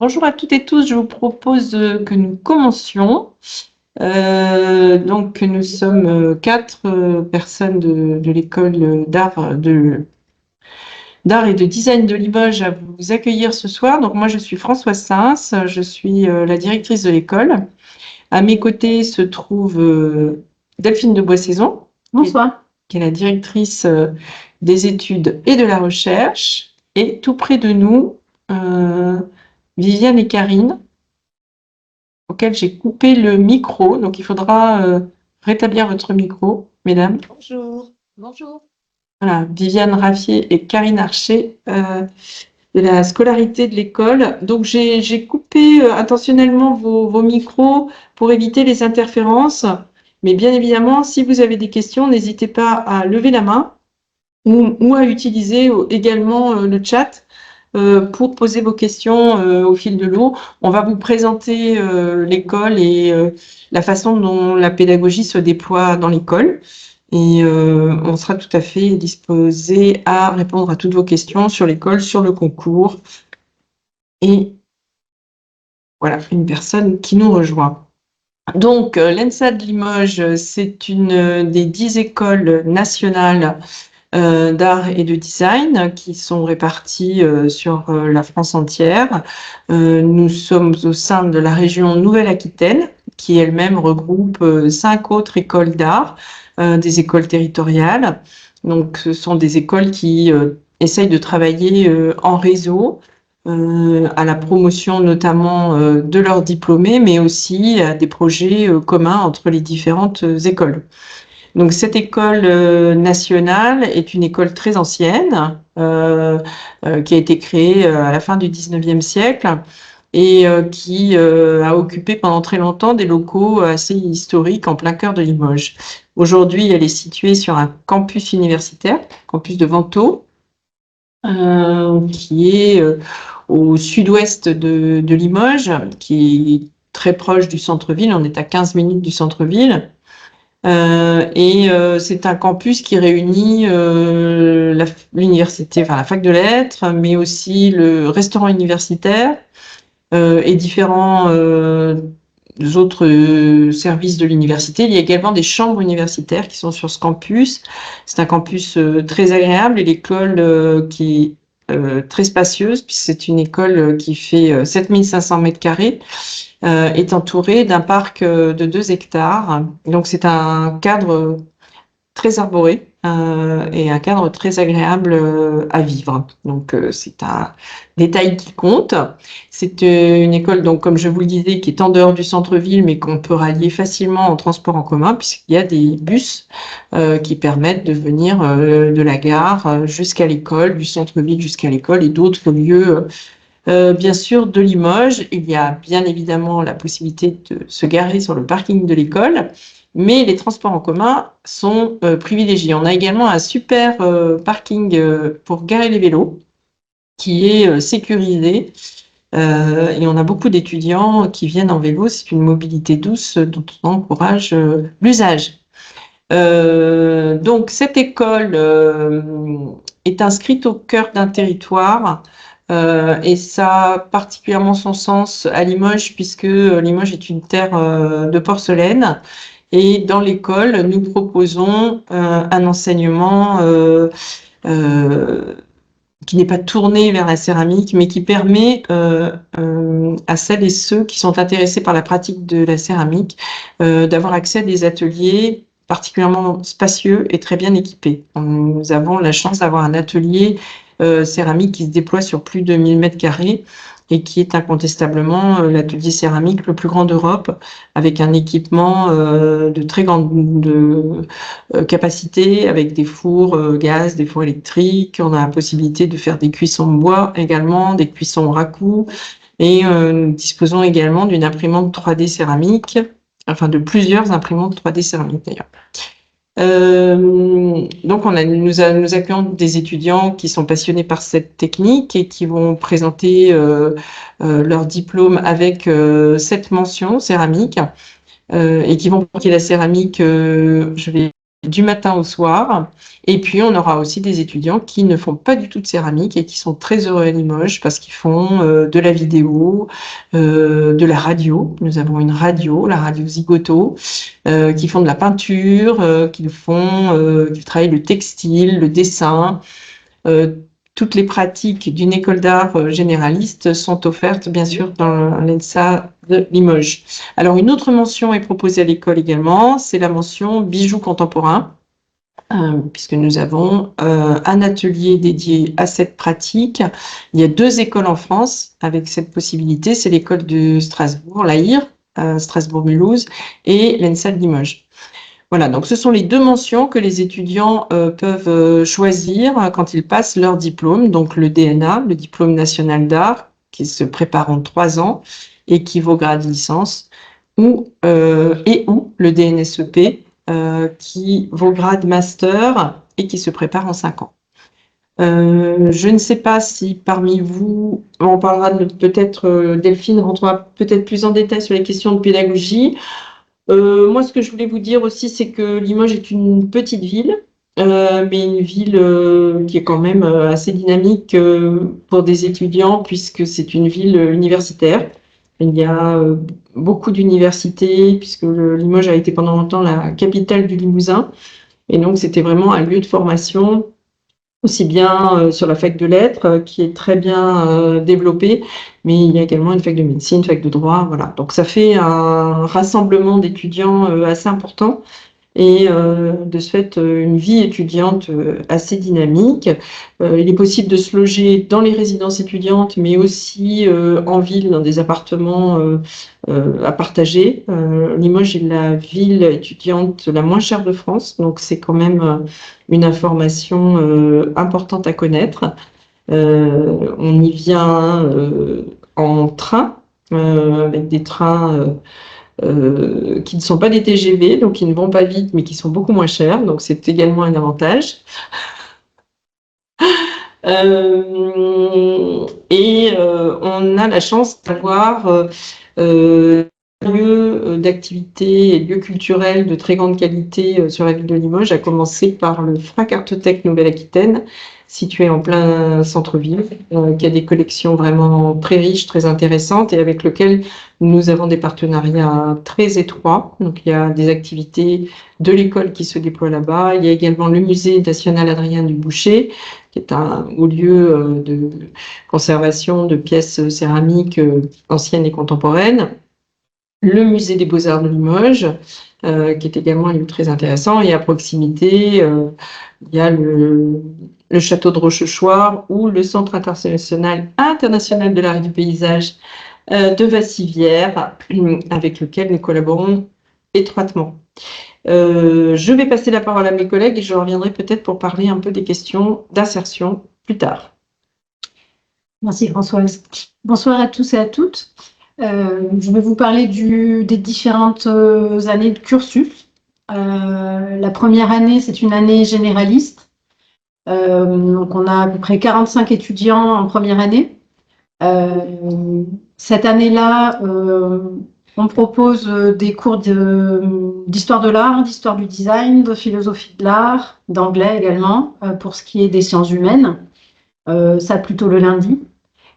Bonjour à toutes et tous, je vous propose que nous commencions. Donc, nous sommes quatre personnes de l'école d'art et de design de Limoges à vous accueillir ce soir. Donc, moi, je suis Françoise Sins, je suis la directrice de l'école. À mes côtés se trouve Delphine de Boissaison. Bonsoir. Qui est la directrice des études et de la recherche. Et tout près de nous, Viviane et Karine, auquel j'ai coupé le micro. Donc, il faudra rétablir votre micro, mesdames. Bonjour. Bonjour. Voilà, Viviane Raffier et Karine Archer de la scolarité de l'école. Donc, j'ai coupé intentionnellement vos micros pour éviter les interférences. Mais bien évidemment, si vous avez des questions, n'hésitez pas à lever la main ou à utiliser également le chat pour poser vos questions au fil de l'eau. On va vous présenter l'école et la façon dont la pédagogie se déploie dans l'école. Et on sera tout à fait disposé à répondre à toutes vos questions sur l'école, sur le concours. Et voilà, une personne qui nous rejoint. Donc, l'ENSA de Limoges, c'est une des 10 écoles nationales d'art et de design qui sont répartis sur la France entière. Nous sommes au sein de la région Nouvelle-Aquitaine, qui elle-même regroupe 5 autres écoles d'art, des écoles territoriales. Donc, ce sont des écoles qui essayent de travailler en réseau, à la promotion notamment de leurs diplômés, mais aussi à des projets communs entre les différentes écoles. Donc, cette école nationale est une école très ancienne qui a été créée à la fin du 19e siècle et qui a occupé pendant très longtemps des locaux assez historiques en plein cœur de Limoges. Aujourd'hui, elle est située sur un campus universitaire, campus de Vento, qui est au sud-ouest de Limoges, qui est très proche du centre-ville. On est à 15 minutes du centre-ville. C'est un campus qui réunit l'université, enfin la fac de lettres, mais aussi le restaurant universitaire et différents autres services de l'université. Il y a également des chambres universitaires qui sont sur ce campus. C'est un campus très agréable et l'école qui est très spacieuse, puisque c'est une école qui fait 7500 mètres carrés. Est entourée d'un parc de 2 hectares. Donc, c'est un cadre très arboré et un cadre très agréable à vivre. Donc, c'est un détail qui compte. C'est une école, donc, comme je vous le disais, qui est en dehors du centre-ville, mais qu'on peut rallier facilement en transport en commun, puisqu'il y a des bus qui permettent de venir de la gare jusqu'à l'école, du centre-ville jusqu'à l'école et d'autres lieux bien sûr, de Limoges, il y a bien évidemment la possibilité de se garer sur le parking de l'école, mais les transports en commun sont privilégiés. On a également un super parking pour garer les vélos qui est sécurisé et on a beaucoup d'étudiants qui viennent en vélo. C'est une mobilité douce dont on encourage l'usage. Donc, cette école est inscrite au cœur d'un territoire et ça a particulièrement son sens à Limoges, puisque Limoges est une terre de porcelaine. Et dans l'école, nous proposons un enseignement qui n'est pas tourné vers la céramique, mais qui permet à celles et ceux qui sont intéressés par la pratique de la céramique d'avoir accès à des ateliers particulièrement spacieux et très bien équipés. Nous avons la chance d'avoir un atelier céramique qui se déploie sur plus de 1000 mètres carrés et qui est incontestablement l'atelier céramique le plus grand d'Europe, avec un équipement de très grande capacité, avec des fours gaz, des fours électriques. On a la possibilité de faire des cuissons bois également, des cuissons au raku, et nous disposons également d'une imprimante 3D céramique, enfin de plusieurs imprimantes 3D céramiques d'ailleurs. Donc, nous accueillons des étudiants qui sont passionnés par cette technique et qui vont présenter leur diplôme avec cette mention céramique et qui vont pratiquer la céramique. Je vais du matin au soir. Et puis, on aura aussi des étudiants qui ne font pas du tout de céramique et qui sont très heureux à Limoges parce qu'ils font de la vidéo, de la radio. Nous avons une radio, la radio Zigoto, qui font de la peinture, qui travaillent le textile, le dessin. Toutes les pratiques d'une école d'art généraliste sont offertes, bien sûr, dans l'ENSA de Limoges. Alors, une autre mention est proposée à l'école également, c'est la mention bijoux contemporains, puisque nous avons un atelier dédié à cette pratique. Il y a 2 écoles en France avec cette possibilité, c'est l'école de Strasbourg, l'AIR, Strasbourg-Mulhouse, et l'ENSA de Limoges. Voilà, donc ce sont les 2 mentions que les étudiants peuvent choisir quand ils passent leur diplôme, donc le DNA, le diplôme national d'art, qui se prépare en 3 ans et qui vaut grade licence, ou le DNSEP, qui vaut grade master et qui se prépare en 5 ans. Je ne sais pas si parmi vous, on parlera peut-être, Delphine rentrera peut-être plus en détail sur les questions de pédagogie. Moi, ce que je voulais vous dire aussi, c'est que Limoges est une petite ville, mais une ville qui est quand même assez dynamique pour des étudiants, puisque c'est une ville universitaire. Il y a beaucoup d'universités, puisque Limoges a été pendant longtemps la capitale du Limousin. Et donc, c'était vraiment un lieu de formation, aussi bien sur la fac de lettres, qui est très bien développée, mais il y a également une fac de médecine, une fac de droit, voilà. Donc ça fait un rassemblement d'étudiants assez important et de ce fait une vie étudiante assez dynamique. Il est possible de se loger dans les résidences étudiantes, mais aussi en ville, dans des appartements à partager. Limoges est la ville étudiante la moins chère de France, donc c'est quand même une information importante à connaître. On y vient en train, avec des trains qui ne sont pas des TGV, donc qui ne vont pas vite, mais qui sont beaucoup moins chers. Donc, c'est également un avantage. On a la chance d'avoir lieux d'activité et lieux culturels de très grande qualité sur la ville de Limoges, à commencer par le FRAC Artotech Nouvelle-Aquitaine, situé en plein centre-ville, qui a des collections vraiment très riches, très intéressantes, et avec lequel nous avons des partenariats très étroits. Donc, il y a des activités de l'école qui se déploient là-bas. Il y a également le musée national Adrien Dubouché, qui est un haut lieu de conservation de pièces céramiques anciennes et contemporaines. Le musée des Beaux-Arts de Limoges, qui est également un lieu très intéressant. Et à proximité, il y a le château de Rochechouart ou le Centre international de l'art et du paysage de Vassivière, avec lequel nous collaborons étroitement. Je vais passer la parole à mes collègues et je reviendrai peut-être pour parler un peu des questions d'insertion plus tard. Merci Françoise. Bonsoir à tous et à toutes. Je vais vous parler des différentes années de cursus. La première année, c'est une année généraliste. Donc on a à peu près 45 étudiants en première année. Cette année-là, on propose des cours d'histoire de l'art, d'histoire du design, de philosophie de l'art, d'anglais également, pour ce qui est des sciences humaines. Ça plutôt le lundi.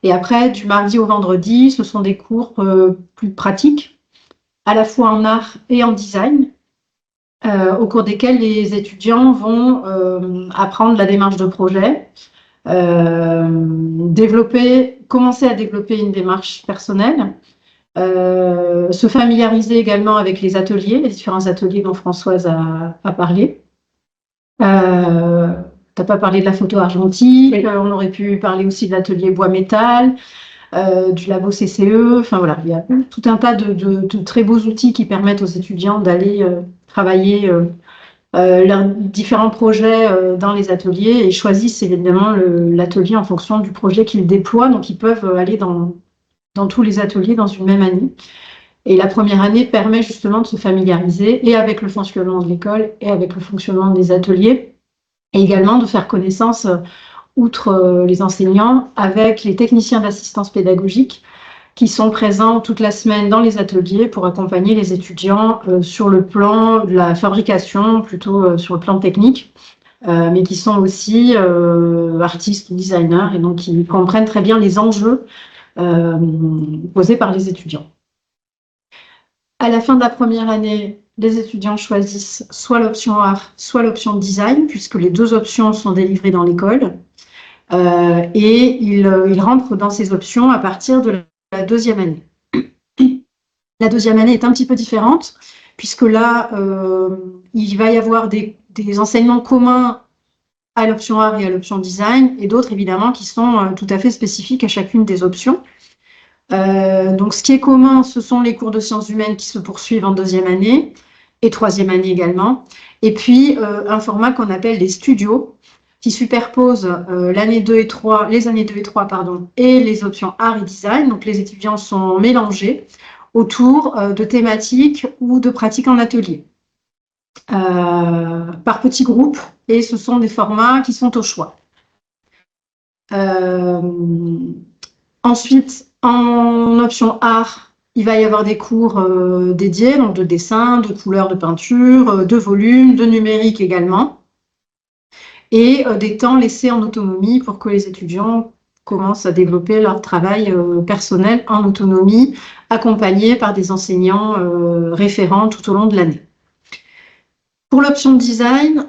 Et après, du mardi au vendredi, ce sont des cours plus pratiques, à la fois en art et en design, au cours desquels les étudiants vont apprendre la démarche de projet, commencer à développer une démarche personnelle, se familiariser également avec les ateliers, les différents ateliers dont Françoise a parlé. Tu n'as pas parlé de la photo argentique, oui. On aurait pu parler aussi de l'atelier bois-métal, du labo CCE, enfin voilà, il y a tout un tas de très beaux outils qui permettent aux étudiants d'aller travailler leurs différents projets dans les ateliers et choisissent évidemment l'atelier en fonction du projet qu'ils déploient, donc ils peuvent aller dans tous les ateliers dans une même année. Et la première année permet justement de se familiariser et avec le fonctionnement de l'école et avec le fonctionnement des ateliers, et également de faire connaissance, outre les enseignants, avec les techniciens d'assistance pédagogique qui sont présents toute la semaine dans les ateliers pour accompagner les étudiants sur le plan de la fabrication, plutôt sur le plan technique, mais qui sont aussi artistes ou designers et donc qui comprennent très bien les enjeux posés par les étudiants. À la fin de la première année, les étudiants choisissent soit l'option art, soit l'option design, puisque les deux options sont délivrées dans l'école. Et ils rentrent dans ces options à partir de la deuxième année. La deuxième année est un petit peu différente, puisque là, il va y avoir des enseignements communs à l'option art et à l'option design, et d'autres évidemment qui sont tout à fait spécifiques à chacune des options. Donc, ce qui est commun, ce sont les cours de sciences humaines qui se poursuivent en deuxième année et troisième année également. Et puis, un format qu'on appelle les studios, qui superposent l'année 2 et 3, les années 2 et 3, pardon, et les options art et design. Donc, les étudiants sont mélangés autour de thématiques ou de pratiques en atelier, par petits groupes, et ce sont des formats qui sont au choix. Ensuite, en option art, il va y avoir des cours dédiés, donc de dessin, de couleur, de peinture, de volume, de numérique également, et des temps laissés en autonomie pour que les étudiants commencent à développer leur travail personnel en autonomie, accompagnés par des enseignants référents tout au long de l'année. Pour l'option design,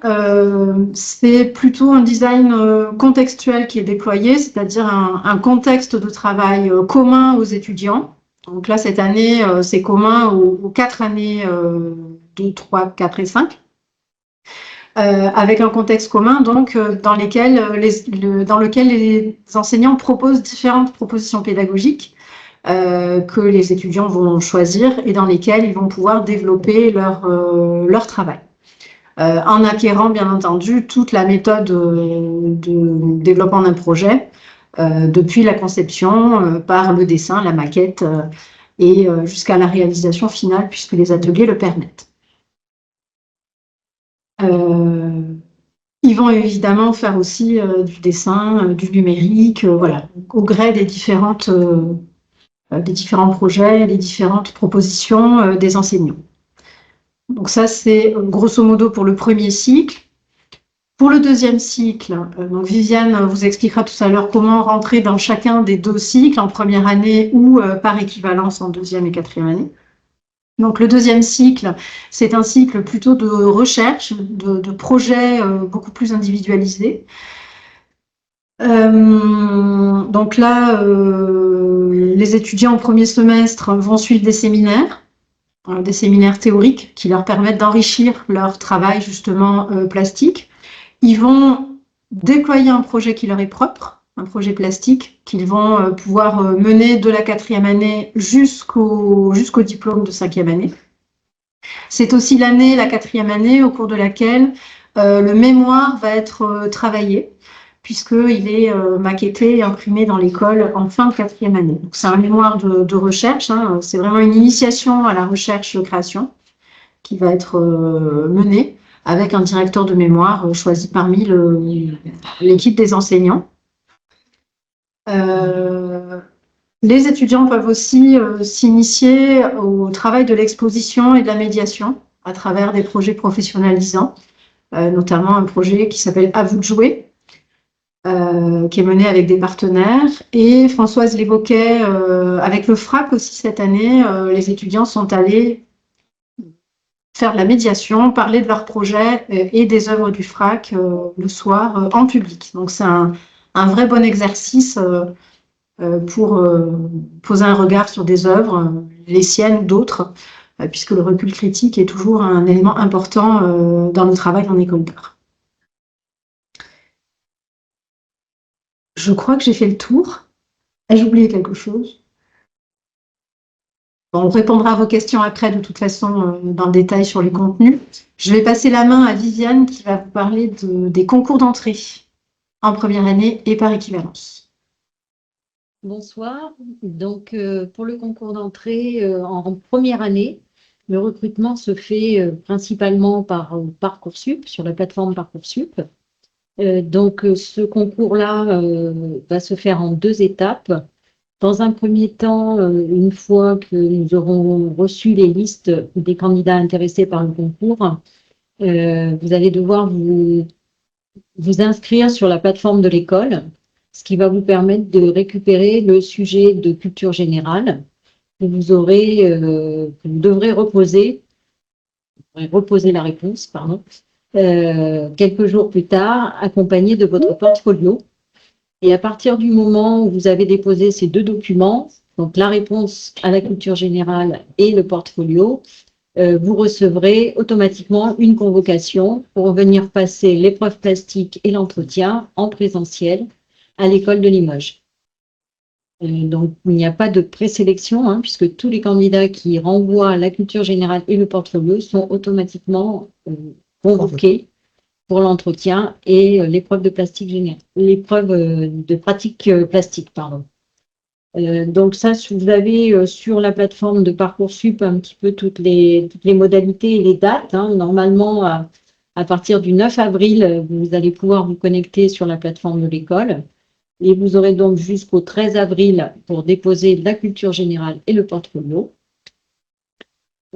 c'est plutôt un design contextuel qui est déployé, c'est-à-dire un contexte de travail commun aux étudiants. Donc là, cette année, c'est commun aux 4 années 2, 3, 4 et 5, avec un contexte commun donc, dans lequel les enseignants proposent différentes propositions pédagogiques que les étudiants vont choisir et dans lesquelles ils vont pouvoir développer leur travail. En acquérant bien entendu toute la méthode de développement d'un projet, depuis la conception, par le dessin, la maquette, et jusqu'à la réalisation finale, puisque les ateliers le permettent. Ils vont évidemment faire aussi du dessin, du numérique, voilà, au gré des différents projets, des différentes propositions des enseignants. Donc ça, c'est grosso modo pour le premier cycle. Pour le deuxième cycle, donc Viviane vous expliquera tout à l'heure comment rentrer dans chacun des deux cycles, en première année ou par équivalence en deuxième et quatrième année. Donc le deuxième cycle, c'est un cycle plutôt de recherche, de projets beaucoup plus individualisés. Donc là, les étudiants au premier semestre vont suivre des séminaires théoriques qui leur permettent d'enrichir leur travail justement plastique. Ils vont déployer un projet qui leur est propre, un projet plastique qu'ils vont pouvoir mener de la quatrième année jusqu'au diplôme de cinquième année. C'est aussi l'année, la quatrième année, au cours de laquelle le mémoire va être travaillé, puisqu'il est maquetté et imprimé dans l'école en fin de quatrième année. C'est un mémoire de recherche, hein, c'est vraiment une initiation à la recherche-création qui va être menée avec un directeur de mémoire choisi parmi l'équipe des enseignants. Les étudiants peuvent aussi s'initier au travail de l'exposition et de la médiation à travers des projets professionnalisants, notamment un projet qui s'appelle « À vous de jouer », qui est mené avec des partenaires. Et Françoise l'évoquait, avec le FRAC aussi cette année, les étudiants sont allés faire de la médiation, parler de leurs projets et des œuvres du FRAC le soir en public. Donc c'est un vrai bon exercice pour poser un regard sur des œuvres, les siennes ou d'autres, puisque le recul critique est toujours un élément important dans le travail en école d'art. Je crois que j'ai fait le tour. Ai-je oublié quelque chose? On répondra à vos questions après, de toute façon, dans le détail sur les contenus. Je vais passer la main à Viviane qui va vous parler des concours d'entrée en première année et par équivalence. Bonsoir. Donc, pour le concours d'entrée en première année, le recrutement se fait principalement par Parcoursup, sur la plateforme Parcoursup. Donc, ce concours-là va se faire en 2 étapes. Dans un premier temps, une fois que nous aurons reçu les listes des candidats intéressés par le concours, vous allez devoir vous inscrire sur la plateforme de l'école, ce qui va vous permettre de récupérer le sujet de culture générale que vous devrez reposer la réponse, pardon, quelques jours plus tard, accompagné de votre portfolio. Et à partir du moment où vous avez déposé ces deux documents, donc la réponse à la culture générale et le portfolio, vous recevrez automatiquement une convocation pour venir passer l'épreuve plastique et l'entretien en présentiel à l'école de Limoges. Donc, il n'y a pas de présélection, hein, puisque tous les candidats qui renvoient la culture générale et le portfolio sont automatiquement convoqués pour l'entretien et l'épreuve de plastique générale, l'épreuve de pratique plastique, pardon. Donc ça, vous avez sur la plateforme de Parcoursup un petit peu toutes les modalités et les dates, hein. Normalement, à partir du 9 avril, vous allez pouvoir vous connecter sur la plateforme de l'école. Et vous aurez donc jusqu'au 13 avril pour déposer la culture générale et le portfolio.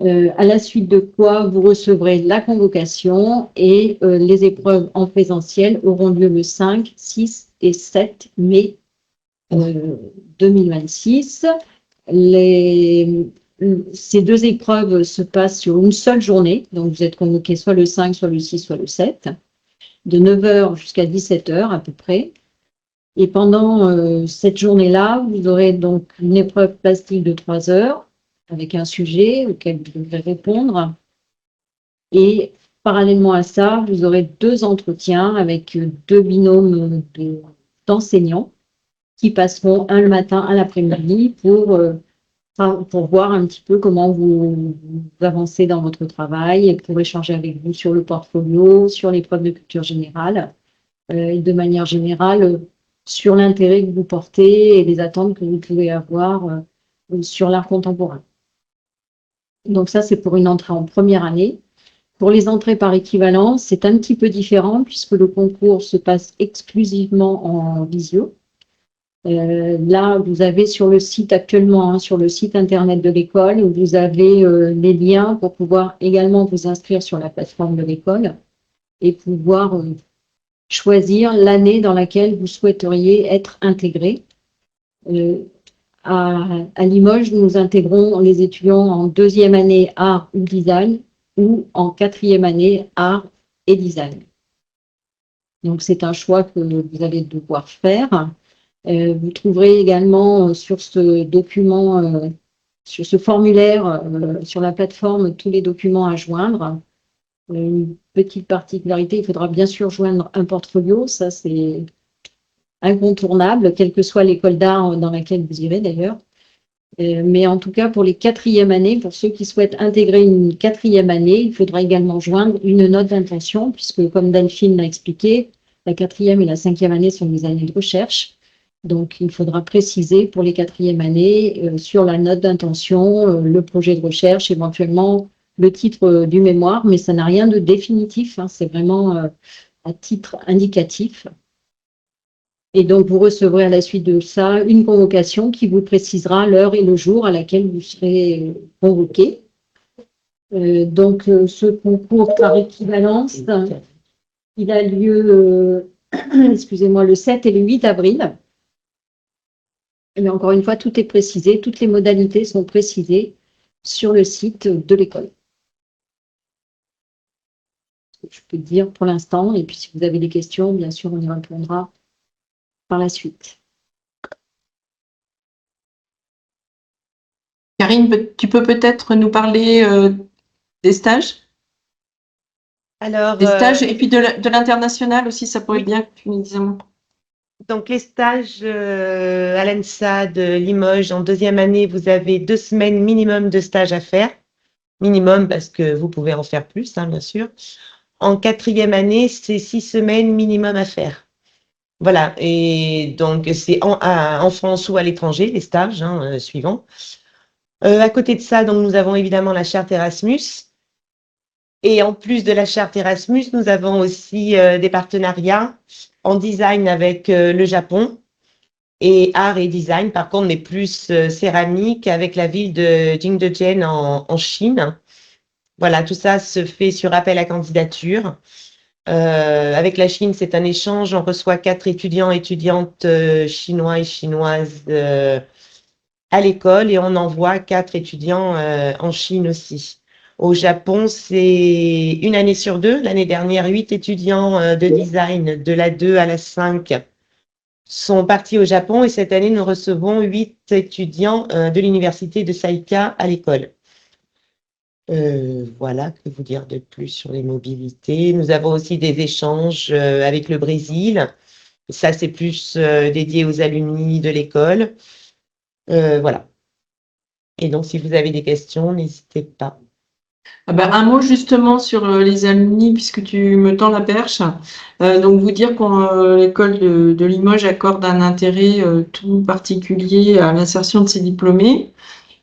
À la suite de quoi vous recevrez la convocation et les épreuves en présentiel auront lieu le 5, 6 et 7 mai 2026. Ces deux épreuves se passent sur une seule journée, donc vous êtes convoqué soit le 5, soit le 6, soit le 7, de 9 h jusqu'à 17 h à peu près. Et pendant cette journée-là, vous aurez donc une épreuve plastique de 3 heures avec un sujet auquel vous devrez répondre. Et parallèlement à ça, vous aurez deux entretiens avec deux binômes d'enseignants qui passeront un le matin, un l'après-midi pour voir un petit peu comment vous avancez dans votre travail et pour échanger avec vous sur le portfolio, sur l'épreuve de culture générale et de manière générale sur l'intérêt que vous portez et les attentes que vous pouvez avoir sur l'art contemporain. Donc ça, c'est pour une entrée en première année. Pour les entrées par équivalence, c'est un petit peu différent puisque le concours se passe exclusivement en visio. Là, vous avez sur le site actuellement, hein, sur le site internet de l'école, vous avez les liens pour pouvoir également vous inscrire sur la plateforme de l'école et pouvoir choisir l'année dans laquelle vous souhaiteriez être intégré. À Limoges, nous intégrons les étudiants en deuxième année art ou design ou en quatrième année art et design. Donc, c'est un choix que vous allez devoir faire. Vous trouverez également sur ce document, sur ce formulaire, sur la plateforme, tous les documents à joindre. Une petite particularité, il faudra bien sûr joindre un portfolio, ça c'est incontournable, quelle que soit l'école d'art dans laquelle vous irez d'ailleurs. Mais en tout cas, pour les quatrièmes années, pour ceux qui souhaitent intégrer une quatrième année, il faudra également joindre une note d'intention, puisque comme Delphine l'a expliqué, la quatrième et la cinquième année sont des années de recherche. Donc, il faudra préciser pour les quatrièmes années sur la note d'intention, le projet de recherche, éventuellement le titre du mémoire, mais ça n'a rien de définitif, hein, c'est vraiment à titre indicatif. Et donc, vous recevrez à la suite de ça une convocation qui vous précisera l'heure et le jour à laquelle vous serez convoqué. Donc, ce concours par équivalence, il a lieu, excusez-moi, le 7 et le 8 avril. Mais encore une fois, tout est précisé, toutes les modalités sont précisées sur le site de l'école. Je peux dire pour l'instant, et puis si vous avez des questions, bien sûr, on y répondra par la suite. Karine, tu peux peut-être nous parler des stages? Alors, des stages et puis de l'international aussi, ça pourrait bien que tu nous dises un mot. Donc, les stages à l'ENSA de Limoges, en deuxième année, vous avez 2 semaines minimum de stage à faire. Minimum parce que vous pouvez en faire plus, hein, bien sûr. En quatrième année, c'est 6 semaines minimum à faire. Voilà, et donc c'est en France ou à l'étranger, les stages suivants. À côté de ça, donc, nous avons évidemment la charte Erasmus. Et en plus de la charte Erasmus, nous avons aussi des partenariats en design avec le Japon et art et design, par contre, mais plus céramique avec la ville de Jingdezhen en Chine. Voilà, tout ça se fait sur appel à candidature. Avec la Chine, c'est un échange. On reçoit 4 étudiants et étudiantes chinois et chinoises à l'école et on envoie 4 étudiants en Chine aussi. Au Japon, c'est une année sur 2. L'année dernière, 8 étudiants de design de la 2 à la 5 sont partis au Japon et cette année, nous recevons 8 étudiants de l'université de Saika à l'école. Voilà, que vous dire de plus sur les mobilités. Nous avons aussi des échanges avec le Brésil. Ça, c'est plus dédié aux alumni de l'école. Voilà. Et donc, si vous avez des questions, n'hésitez pas. Ah ben, un mot justement sur les alumni, puisque tu me tends la perche. Donc, vous dire que l'école de Limoges accorde un intérêt tout particulier à l'insertion de ses diplômés.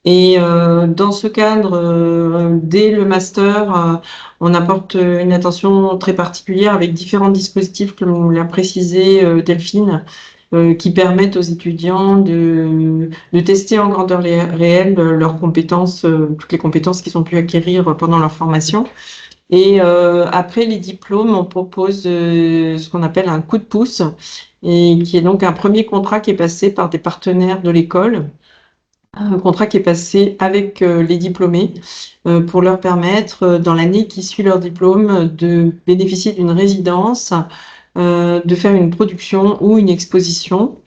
Et dans ce cadre, dès le master, on apporte une attention très particulière avec différents dispositifs, comme l'a précisé Delphine, qui permettent aux étudiants de tester en grandeur réelle leurs compétences, toutes les compétences qu'ils ont pu acquérir pendant leur formation. Et après les diplômes, on propose ce qu'on appelle un coup de pouce, et qui est donc un premier contrat qui est passé par des partenaires de l'école. Un contrat qui est passé avec les diplômés pour leur permettre, dans l'année qui suit leur diplôme, de bénéficier d'une résidence, de faire une production ou une exposition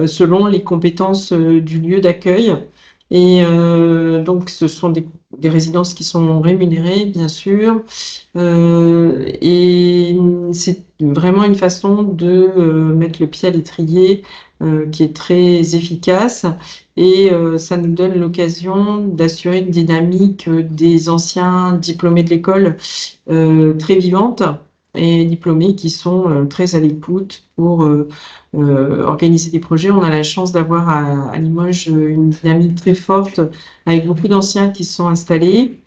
selon les compétences du lieu d'accueil. Et donc, ce sont des résidences qui sont rémunérées, bien sûr. Et c'est vraiment une façon de mettre le pied à l'étrier qui est très efficace. Et ça nous donne l'occasion d'assurer une dynamique des anciens diplômés de l'école très vivante et diplômés qui sont très à l'écoute pour organiser des projets. On a la chance d'avoir à Limoges une dynamique très forte avec beaucoup d'anciens qui se sont installés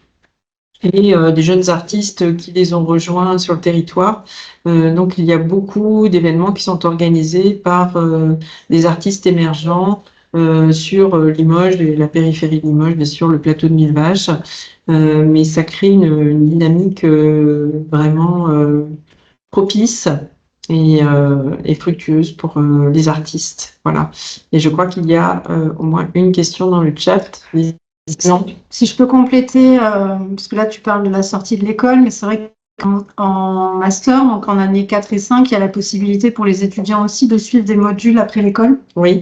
et des jeunes artistes qui les ont rejoints sur le territoire. Donc il y a beaucoup d'événements qui sont organisés par des artistes émergents sur Limoges et la périphérie de Limoges, bien sûr le plateau de Millevaches, mais ça crée une dynamique vraiment propice et fructueuse pour les artistes. Voilà. Et je crois qu'il y a au moins une question dans le chat. Non. Si je peux compléter, parce que là tu parles de la sortie de l'école, mais c'est vrai qu'en master, donc en année 4 et 5, il y a la possibilité pour les étudiants aussi de suivre des modules après l'école. Oui.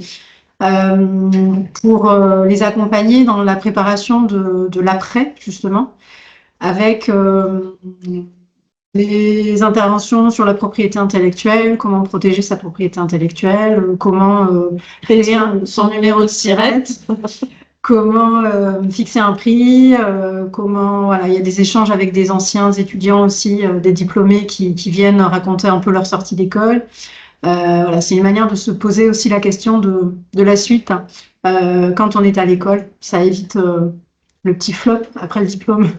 Pour les accompagner dans la préparation de l'après, justement, avec les interventions sur la propriété intellectuelle, comment protéger sa propriété intellectuelle, comment créer son numéro de SIRET, comment fixer un prix, comment voilà, il y a des échanges avec des anciens étudiants aussi, des diplômés qui viennent raconter un peu leur sortie d'école. Voilà, c'est une manière de se poser aussi la question de la suite. Quand on est à l'école, ça évite le petit flop après le diplôme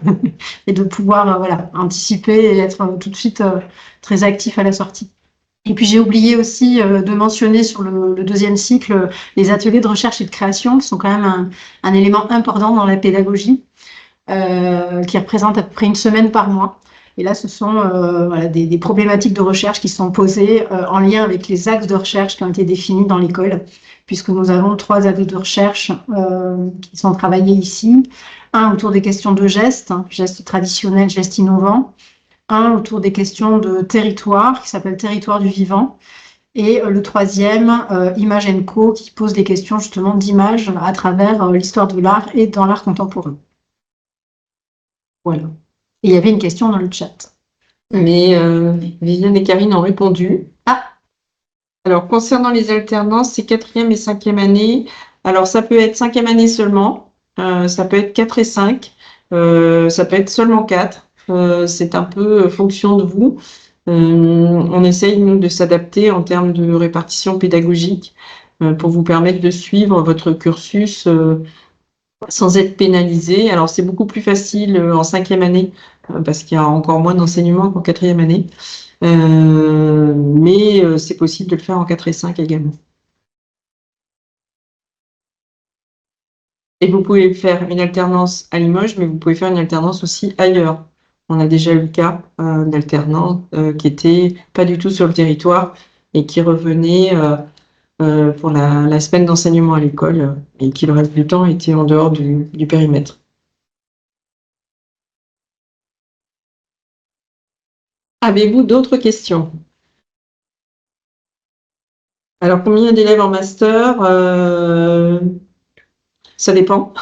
et de pouvoir voilà, anticiper et être tout de suite très actif à la sortie. Et puis j'ai oublié aussi de mentionner sur le deuxième cycle les ateliers de recherche et de création qui sont quand même un élément important dans la pédagogie qui représente à peu près une semaine par mois. Et là, ce sont voilà, des problématiques de recherche qui sont posées en lien avec les axes de recherche qui ont été définis dans l'école, puisque nous avons 3 axes de recherche qui sont travaillés ici. Un autour des questions de gestes, gestes traditionnels, gestes innovants. Un autour des questions de territoire, qui s'appelle Territoire du vivant. Et le troisième, Image & Co, qui pose des questions justement d'image à travers l'histoire de l'art et dans l'art contemporain. Voilà. Et il y avait une question dans le chat. Mais Viviane et Karine ont répondu. Ah. Alors, concernant les alternances, c'est 4e et 5e année. Alors, ça peut être 5e année seulement. Ça peut être 4 et 5. Ça peut être seulement 4. C'est un peu fonction de vous. On essaye, nous, de s'adapter en termes de répartition pédagogique pour vous permettre de suivre votre cursus sans être pénalisé. Alors, c'est beaucoup plus facile en 5e année parce qu'il y a encore moins d'enseignement qu'en 4e année. Mais c'est possible de le faire en 4 et 5 également. Et vous pouvez faire une alternance à Limoges, mais vous pouvez faire une alternance aussi ailleurs. On a déjà eu le cas d'alternants qui étaient pas du tout sur le territoire et qui revenaient pour la semaine d'enseignement à l'école et qui le reste du temps étaient en dehors du périmètre. Avez-vous d'autres questions? Alors, combien d'élèves en master? Ça dépend.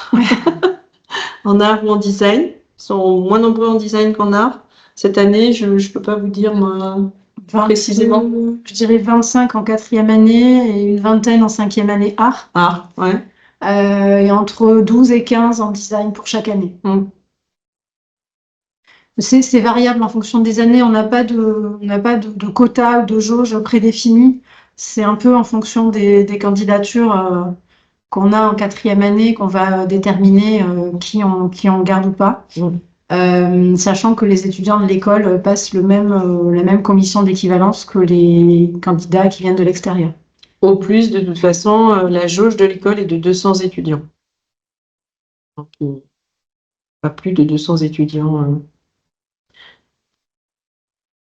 En art ou en design. Ils sont moins nombreux en design qu'en art. Cette année, je ne peux pas vous dire moi, précisément. Je dirais 25 en 4e année et une vingtaine en 5e année art. Art, ouais. Et entre 12 et 15 en design pour chaque année. C'est variable en fonction des années. On n'a pas de quota ou de jauge prédéfinie. C'est un peu en fonction des candidatures qu'on a en 4e année qu'on va déterminer qui on garde ou pas. Sachant que les étudiants de l'école passent la même commission d'équivalence que les candidats qui viennent de l'extérieur. Au plus, de toute façon, la jauge de l'école est de 200 étudiants. Donc, pas plus de 200 étudiants.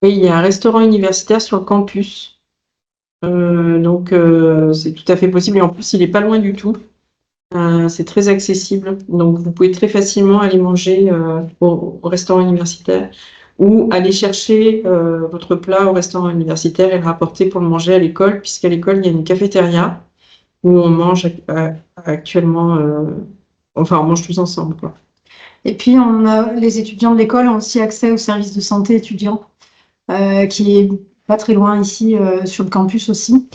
Oui, il y a un restaurant universitaire sur le campus. Donc, c'est tout à fait possible. Et en plus, il n'est pas loin du tout. C'est très accessible. Donc, vous pouvez très facilement aller manger au restaurant universitaire ou aller chercher votre plat au restaurant universitaire et le rapporter pour le manger à l'école, puisqu'à l'école, il y a une cafétéria où on mange actuellement, on mange tous ensemble, quoi. Et puis, les étudiants de l'école ont aussi accès au service de santé étudiant, qui est pas très loin ici, sur le campus aussi.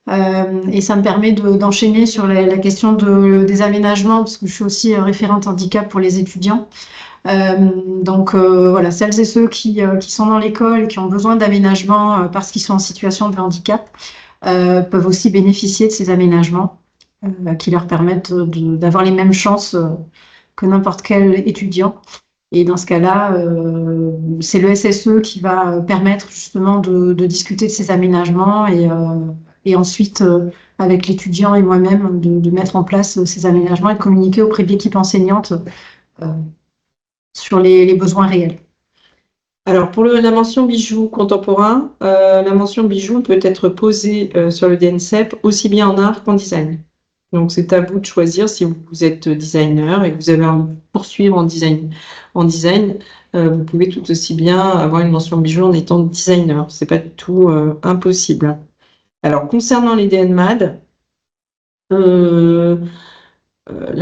Et ça me permet d'enchaîner sur la question des aménagements, parce que je suis aussi référente handicap pour les étudiants. Donc voilà, celles et ceux qui sont dans l'école et qui ont besoin d'aménagements parce qu'ils sont en situation de handicap peuvent aussi bénéficier de ces aménagements qui leur permettent d'avoir les mêmes chances que n'importe quel étudiant. Et dans ce cas-là, c'est le SSE qui va permettre justement de discuter de ces aménagements et ensuite, avec l'étudiant et moi-même, de mettre en place ces aménagements et de communiquer auprès de l'équipe enseignante sur les besoins réels. Alors, pour la mention bijoux contemporain, la mention bijoux peut être posée sur le DNCEP aussi bien en art qu'en design. Donc, c'est à vous de choisir si vous êtes designer et que vous avez envie de poursuivre en design. Vous pouvez tout aussi bien avoir une mention bijoux en étant designer. C'est pas du tout impossible. Alors, concernant les DNMAD, la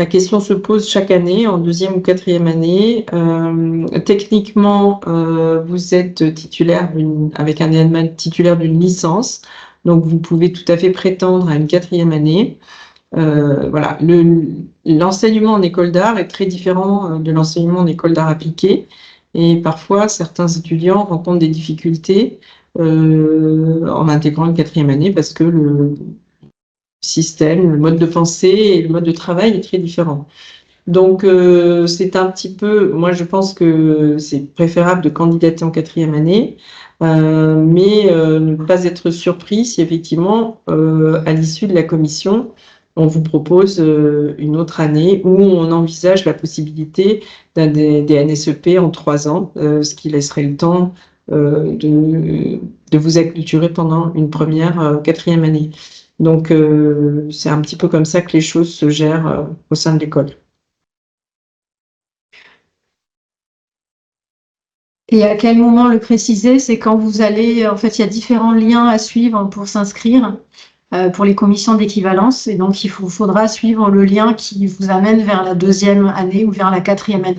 question se pose chaque année, en 2e ou 4e année. Techniquement, vous êtes titulaire avec un DNMAD titulaire d'une licence, donc vous pouvez tout à fait prétendre à une 4e année. Voilà, l'enseignement en école d'art est très différent de l'enseignement en école d'art appliqué, et parfois certains étudiants rencontrent des difficultés en intégrant une 4e année parce que le système, le mode de pensée et le mode de travail est très différent. Donc, c'est un petit peu, moi je pense que c'est préférable de candidater en 4e année, mais ne pas être surpris si effectivement, à l'issue de la commission, on vous propose une autre année où on envisage la possibilité des NSEP en 3 ans, ce qui laisserait le temps de vous acculturer pendant une première 4e année. Donc, c'est un petit peu comme ça que les choses se gèrent au sein de l'école. Et à quel moment le préciser? C'est quand vous allez, en fait, il y a différents liens à suivre pour s'inscrire pour les commissions d'équivalence. Et donc, il faudra suivre le lien qui vous amène vers la 2e année ou vers la 4e année.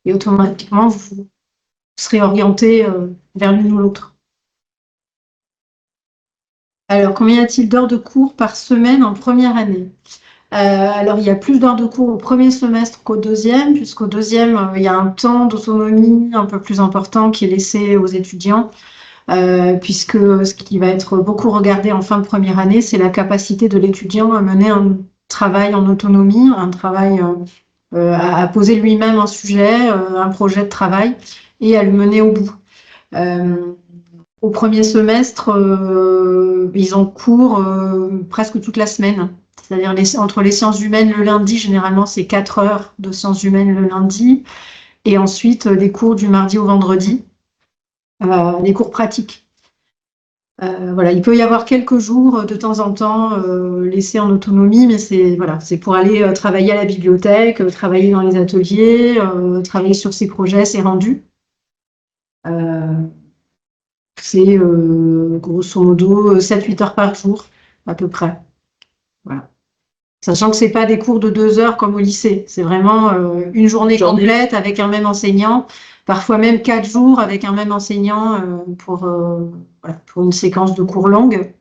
Et automatiquement, vous serez orienté vers l'une ou l'autre. Alors, combien y a-t-il d'heures de cours par semaine en première année? Alors, il y a plus d'heures de cours au premier semestre qu'au 2e, puisqu'au 2e, il y a un temps d'autonomie un peu plus important qui est laissé aux étudiants, puisque ce qui va être beaucoup regardé en fin de première année, c'est la capacité de l'étudiant à mener un travail en autonomie, un travail à poser lui-même un sujet, un projet de travail, et à le mener au bout. Au premier semestre, ils ont cours presque toute la semaine. C'est-à-dire entre les sciences humaines le lundi, généralement c'est 4 heures de sciences humaines le lundi, et ensuite les cours du mardi au vendredi, les cours pratiques. Voilà, il peut y avoir quelques jours de temps en temps laissés en autonomie, mais c'est pour aller travailler à la bibliothèque, travailler dans les ateliers, travailler sur ses projets, ses rendus. C'est grosso modo 7-8 heures par jour, à peu près. Voilà. Sachant que c'est pas des cours de 2 heures comme au lycée, c'est vraiment une journée complète avec un même enseignant, parfois même 4 jours avec un même enseignant pour une séquence de cours longue,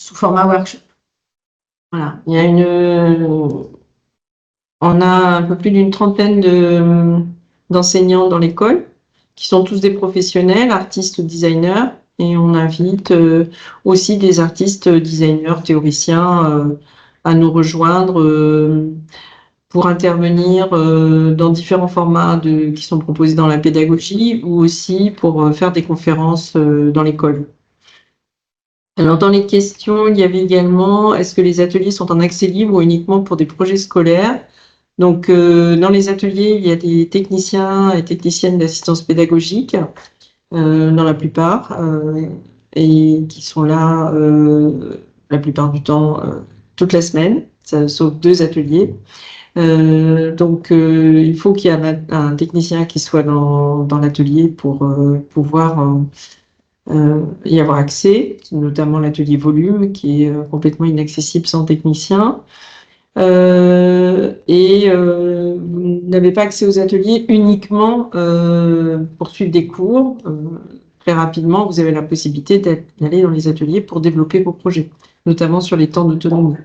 sous format workshop. Voilà. On a un peu plus d'une trentaine d'enseignants dans l'école, qui sont tous des professionnels, artistes ou designers, et on invite aussi des artistes, designers, théoriciens à nous rejoindre pour intervenir dans différents formats qui sont proposés dans la pédagogie ou aussi pour faire des conférences dans l'école. Alors, dans les questions, il y avait également, est-ce que les ateliers sont en accès libre ou uniquement pour des projets scolaires? Donc, dans les ateliers, il y a des techniciens et techniciennes d'assistance pédagogique, dans la plupart, et qui sont là la plupart du temps toute la semaine, sauf 2 ateliers. Donc, il faut qu'il y ait un technicien qui soit dans l'atelier pour pouvoir y avoir accès, notamment l'atelier volume qui est complètement inaccessible sans technicien. Vous n'avez pas accès aux ateliers uniquement pour suivre des cours. Très rapidement, vous avez la possibilité d'aller dans les ateliers pour développer vos projets, notamment sur les temps d'autonomie.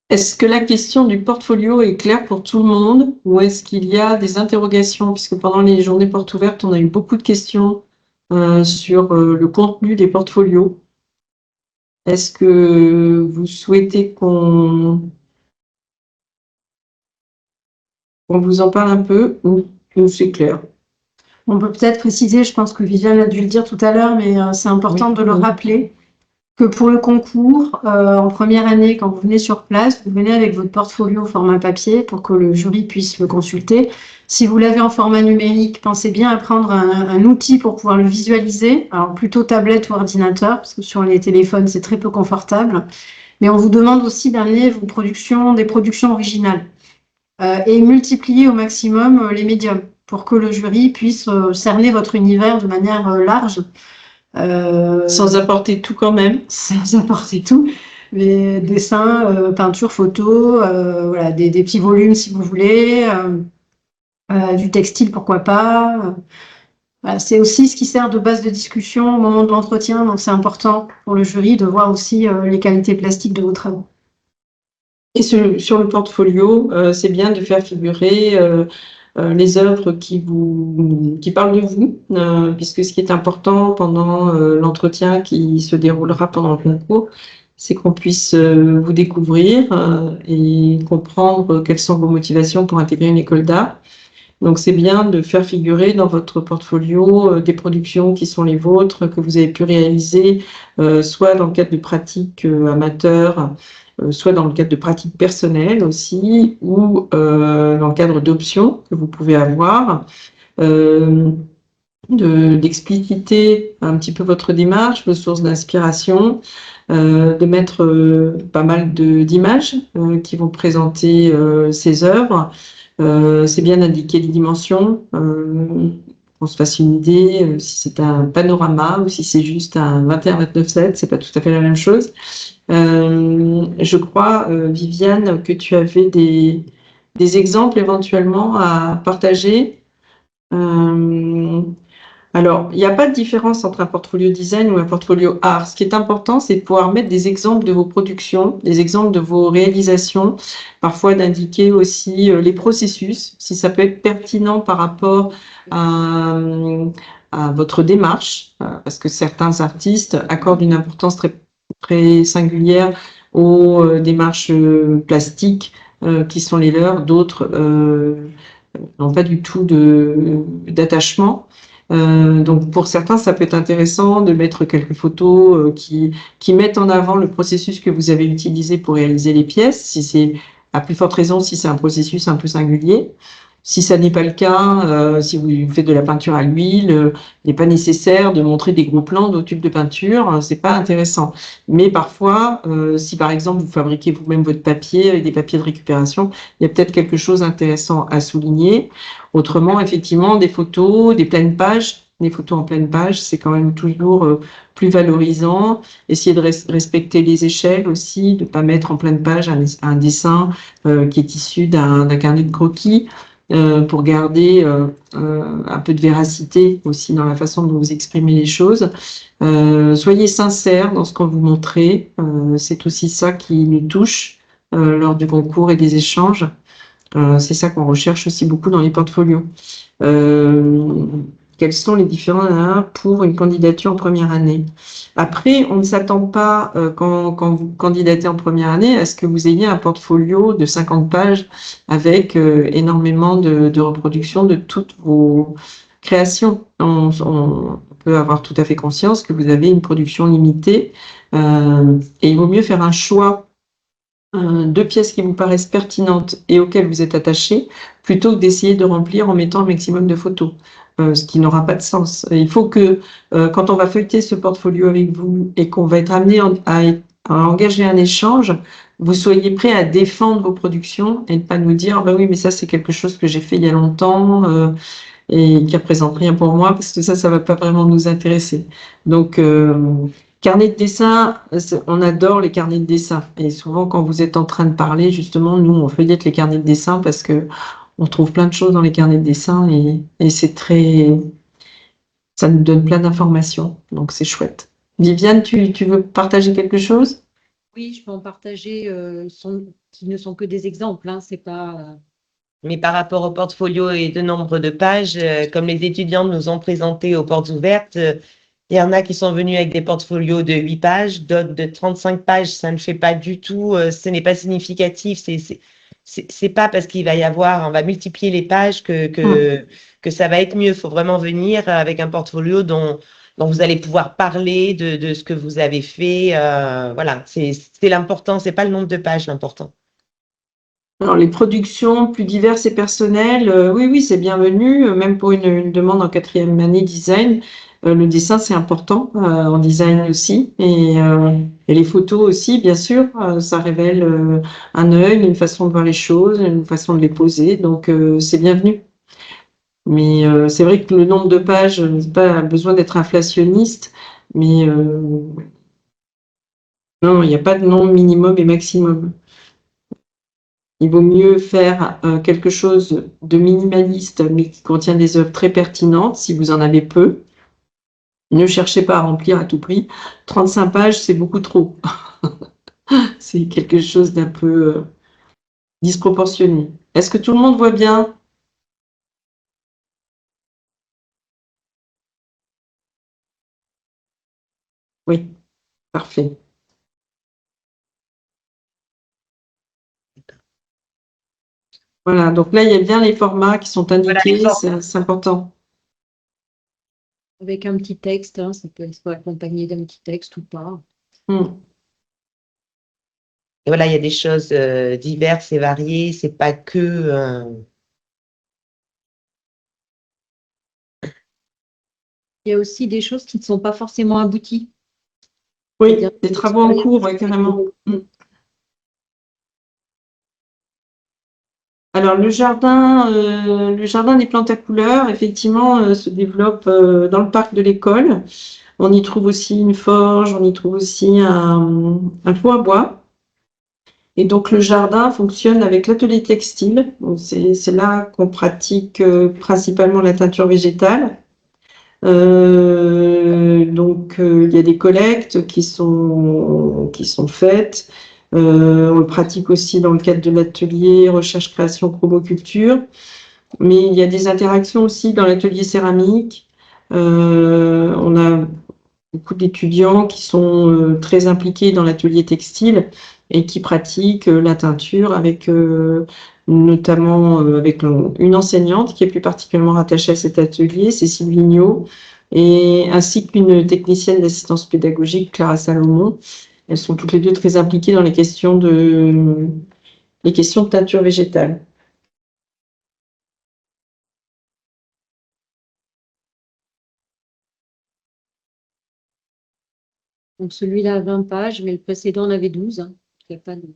Est-ce que la question du portfolio est claire pour tout le monde ou est-ce qu'il y a des interrogations? Puisque pendant les journées portes ouvertes, on a eu beaucoup de questions sur le contenu des portfolios. Est-ce que vous souhaitez qu'on vous en parle un peu ou c'est clair? On peut peut-être préciser, je pense que Viviane a dû le dire tout à l'heure, mais c'est important de le rappeler, que pour le concours, en première année, quand vous venez sur place, vous venez avec votre portfolio au format papier pour que le jury puisse le consulter. Si vous l'avez en format numérique, pensez bien à prendre un outil pour pouvoir le visualiser, alors plutôt tablette ou ordinateur, parce que sur les téléphones, c'est très peu confortable. Mais on vous demande aussi d'amener des productions originales et multiplier au maximum les médiums pour que le jury puisse cerner votre univers de manière large. Sans apporter tout quand même. Sans apporter tout, mais dessins, peinture, photo, voilà, des petits volumes si vous voulez, du textile pourquoi pas. Voilà, c'est aussi ce qui sert de base de discussion au moment de l'entretien, donc c'est important pour le jury de voir aussi les qualités plastiques de vos travaux. Et sur le portfolio, c'est bien de faire figurer les œuvres qui parlent de vous, puisque ce qui est important pendant l'entretien qui se déroulera pendant le concours, c'est qu'on puisse vous découvrir et comprendre quelles sont vos motivations pour intégrer une école d'art. Donc, c'est bien de faire figurer dans votre portfolio des productions qui sont les vôtres, que vous avez pu réaliser, soit dans le cadre de pratiques amateurs, soit dans le cadre de pratiques personnelles aussi, ou dans le cadre d'options que vous pouvez avoir, d'expliciter un petit peu votre démarche, vos sources d'inspiration, de mettre pas mal d'images qui vont présenter ces œuvres. C'est bien d'indiquer les dimensions, qu'on se fasse une idée, si c'est un panorama ou si c'est juste un 21-29-7, c'est pas tout à fait la même chose. Je crois, Viviane, que tu avais des exemples éventuellement à partager. Alors, il n'y a pas de différence entre un portfolio design ou un portfolio art. Ce qui est important, c'est de pouvoir mettre des exemples de vos productions, des exemples de vos réalisations, parfois d'indiquer aussi les processus, si ça peut être pertinent par rapport à votre démarche, parce que certains artistes accordent une importance très, très singulière aux démarches plastiques qui sont les leurs, d'autres n'ont pas du tout d'attachement. Donc pour certains, ça peut être intéressant de mettre quelques photos qui mettent en avant le processus que vous avez utilisé pour réaliser les pièces, si c'est à plus forte raison si c'est un processus un peu singulier. Si ça n'est pas le cas, si vous faites de la peinture à l'huile, il n'est pas nécessaire de montrer des gros plans de tubes de peinture, c'est pas intéressant. Mais parfois, si par exemple vous fabriquez vous-même votre papier avec des papiers de récupération, il y a peut-être quelque chose d'intéressant à souligner. Autrement, effectivement, des photos, des pleines pages, des photos en pleine page, c'est quand même toujours plus valorisant. Essayer de respecter les échelles aussi, de pas mettre en pleine page un dessin qui est issu d'un carnet de croquis. Pour garder un peu de véracité aussi dans la façon dont vous exprimez les choses. Soyez sincère dans ce qu'on vous montrez. C'est aussi ça qui nous touche lors du concours et des échanges. C'est ça qu'on recherche aussi beaucoup dans les portfolios. Quels sont les différents pour une candidature en première année? Après, on ne s'attend pas, quand vous candidatez en première année, à ce que vous ayez un portfolio de 50 pages avec énormément de reproductions de toutes vos créations. On peut avoir tout à fait conscience que vous avez une production limitée et il vaut mieux faire un choix de pièces qui vous paraissent pertinentes et auxquelles vous êtes attaché, plutôt que d'essayer de remplir en mettant un maximum de photos, ce qui n'aura pas de sens. Il faut que, quand on va feuilleter ce portfolio avec vous et qu'on va être amené à engager un échange, vous soyez prêt à défendre vos productions et ne pas nous dire, bah oui, mais ça c'est quelque chose que j'ai fait il y a longtemps et qui représente rien pour moi, parce que ça va pas vraiment nous intéresser. Donc, carnet de dessin, on adore les carnets de dessin. Et souvent, quand vous êtes en train de parler, justement, nous, on feuillette les carnets de dessin parce que on trouve plein de choses dans les carnets de dessin et c'est ça nous donne plein d'informations. Donc, c'est chouette. Viviane, tu veux partager quelque chose? Oui, je peux en partager, qui ne sont que des exemples, hein, c'est pas. Mais par rapport au portfolio et de nombre de pages, comme les étudiants nous ont présenté aux portes ouvertes, il y en a qui sont venus avec des portfolios de 8 pages, d'autres de 35 pages. Ça ne fait pas du tout, ce n'est pas significatif. C'est pas parce qu'il va y avoir, on va multiplier les pages que ça va être mieux. Il faut vraiment venir avec un portfolio dont vous allez pouvoir parler de ce que vous avez fait. Voilà, c'est l'important, c'est pas le nombre de pages l'important. Alors, les productions plus diverses et personnelles, oui, c'est bienvenu, même pour une demande en 4e année design. Le dessin, c'est important en design aussi. Et les photos aussi, bien sûr, ça révèle un œil, une façon de voir les choses, une façon de les poser. Donc, c'est bienvenu. Mais c'est vrai que le nombre de pages, c'est pas besoin d'être inflationniste, mais non, il n'y a pas de nombre minimum et maximum. Il vaut mieux faire quelque chose de minimaliste, mais qui contient des œuvres très pertinentes, si vous en avez peu. Ne cherchez pas à remplir à tout prix. 35 pages, c'est beaucoup trop. C'est quelque chose d'un peu disproportionné. Est-ce que tout le monde voit bien? Oui, parfait. Voilà, donc là, il y a bien les formats qui sont indiqués, Voilà, c'est important. Avec un petit texte, hein, ça peut être accompagné d'un petit texte ou pas. Et voilà, il y a des choses diverses et variées. C'est pas que. Il y a aussi des choses qui ne sont pas forcément abouties. Oui, des travaux en cours, ouais, carrément. Alors, le jardin des plantes à couleurs, effectivement, se développe dans le parc de l'école. On y trouve aussi une forge, on y trouve aussi un pot à bois. Et donc, le jardin fonctionne avec l'atelier textile. C'est là qu'on pratique principalement la teinture végétale. Donc, il y a des collectes qui sont faites. On le pratique aussi dans le cadre de l'atelier recherche, création, chromoculture. Mais il y a des interactions aussi dans l'atelier céramique. On a beaucoup d'étudiants qui sont très impliqués dans l'atelier textile et qui pratiquent la teinture avec notamment avec une enseignante qui est plus particulièrement rattachée à cet atelier, Cécile Vigneault, et ainsi qu'une technicienne d'assistance pédagogique, Clara Salomon. Elles sont toutes les deux très impliquées dans les questions de teinture végétale. Donc celui-là a 20 pages, mais le précédent en avait 12. Hein. Il y a pas de...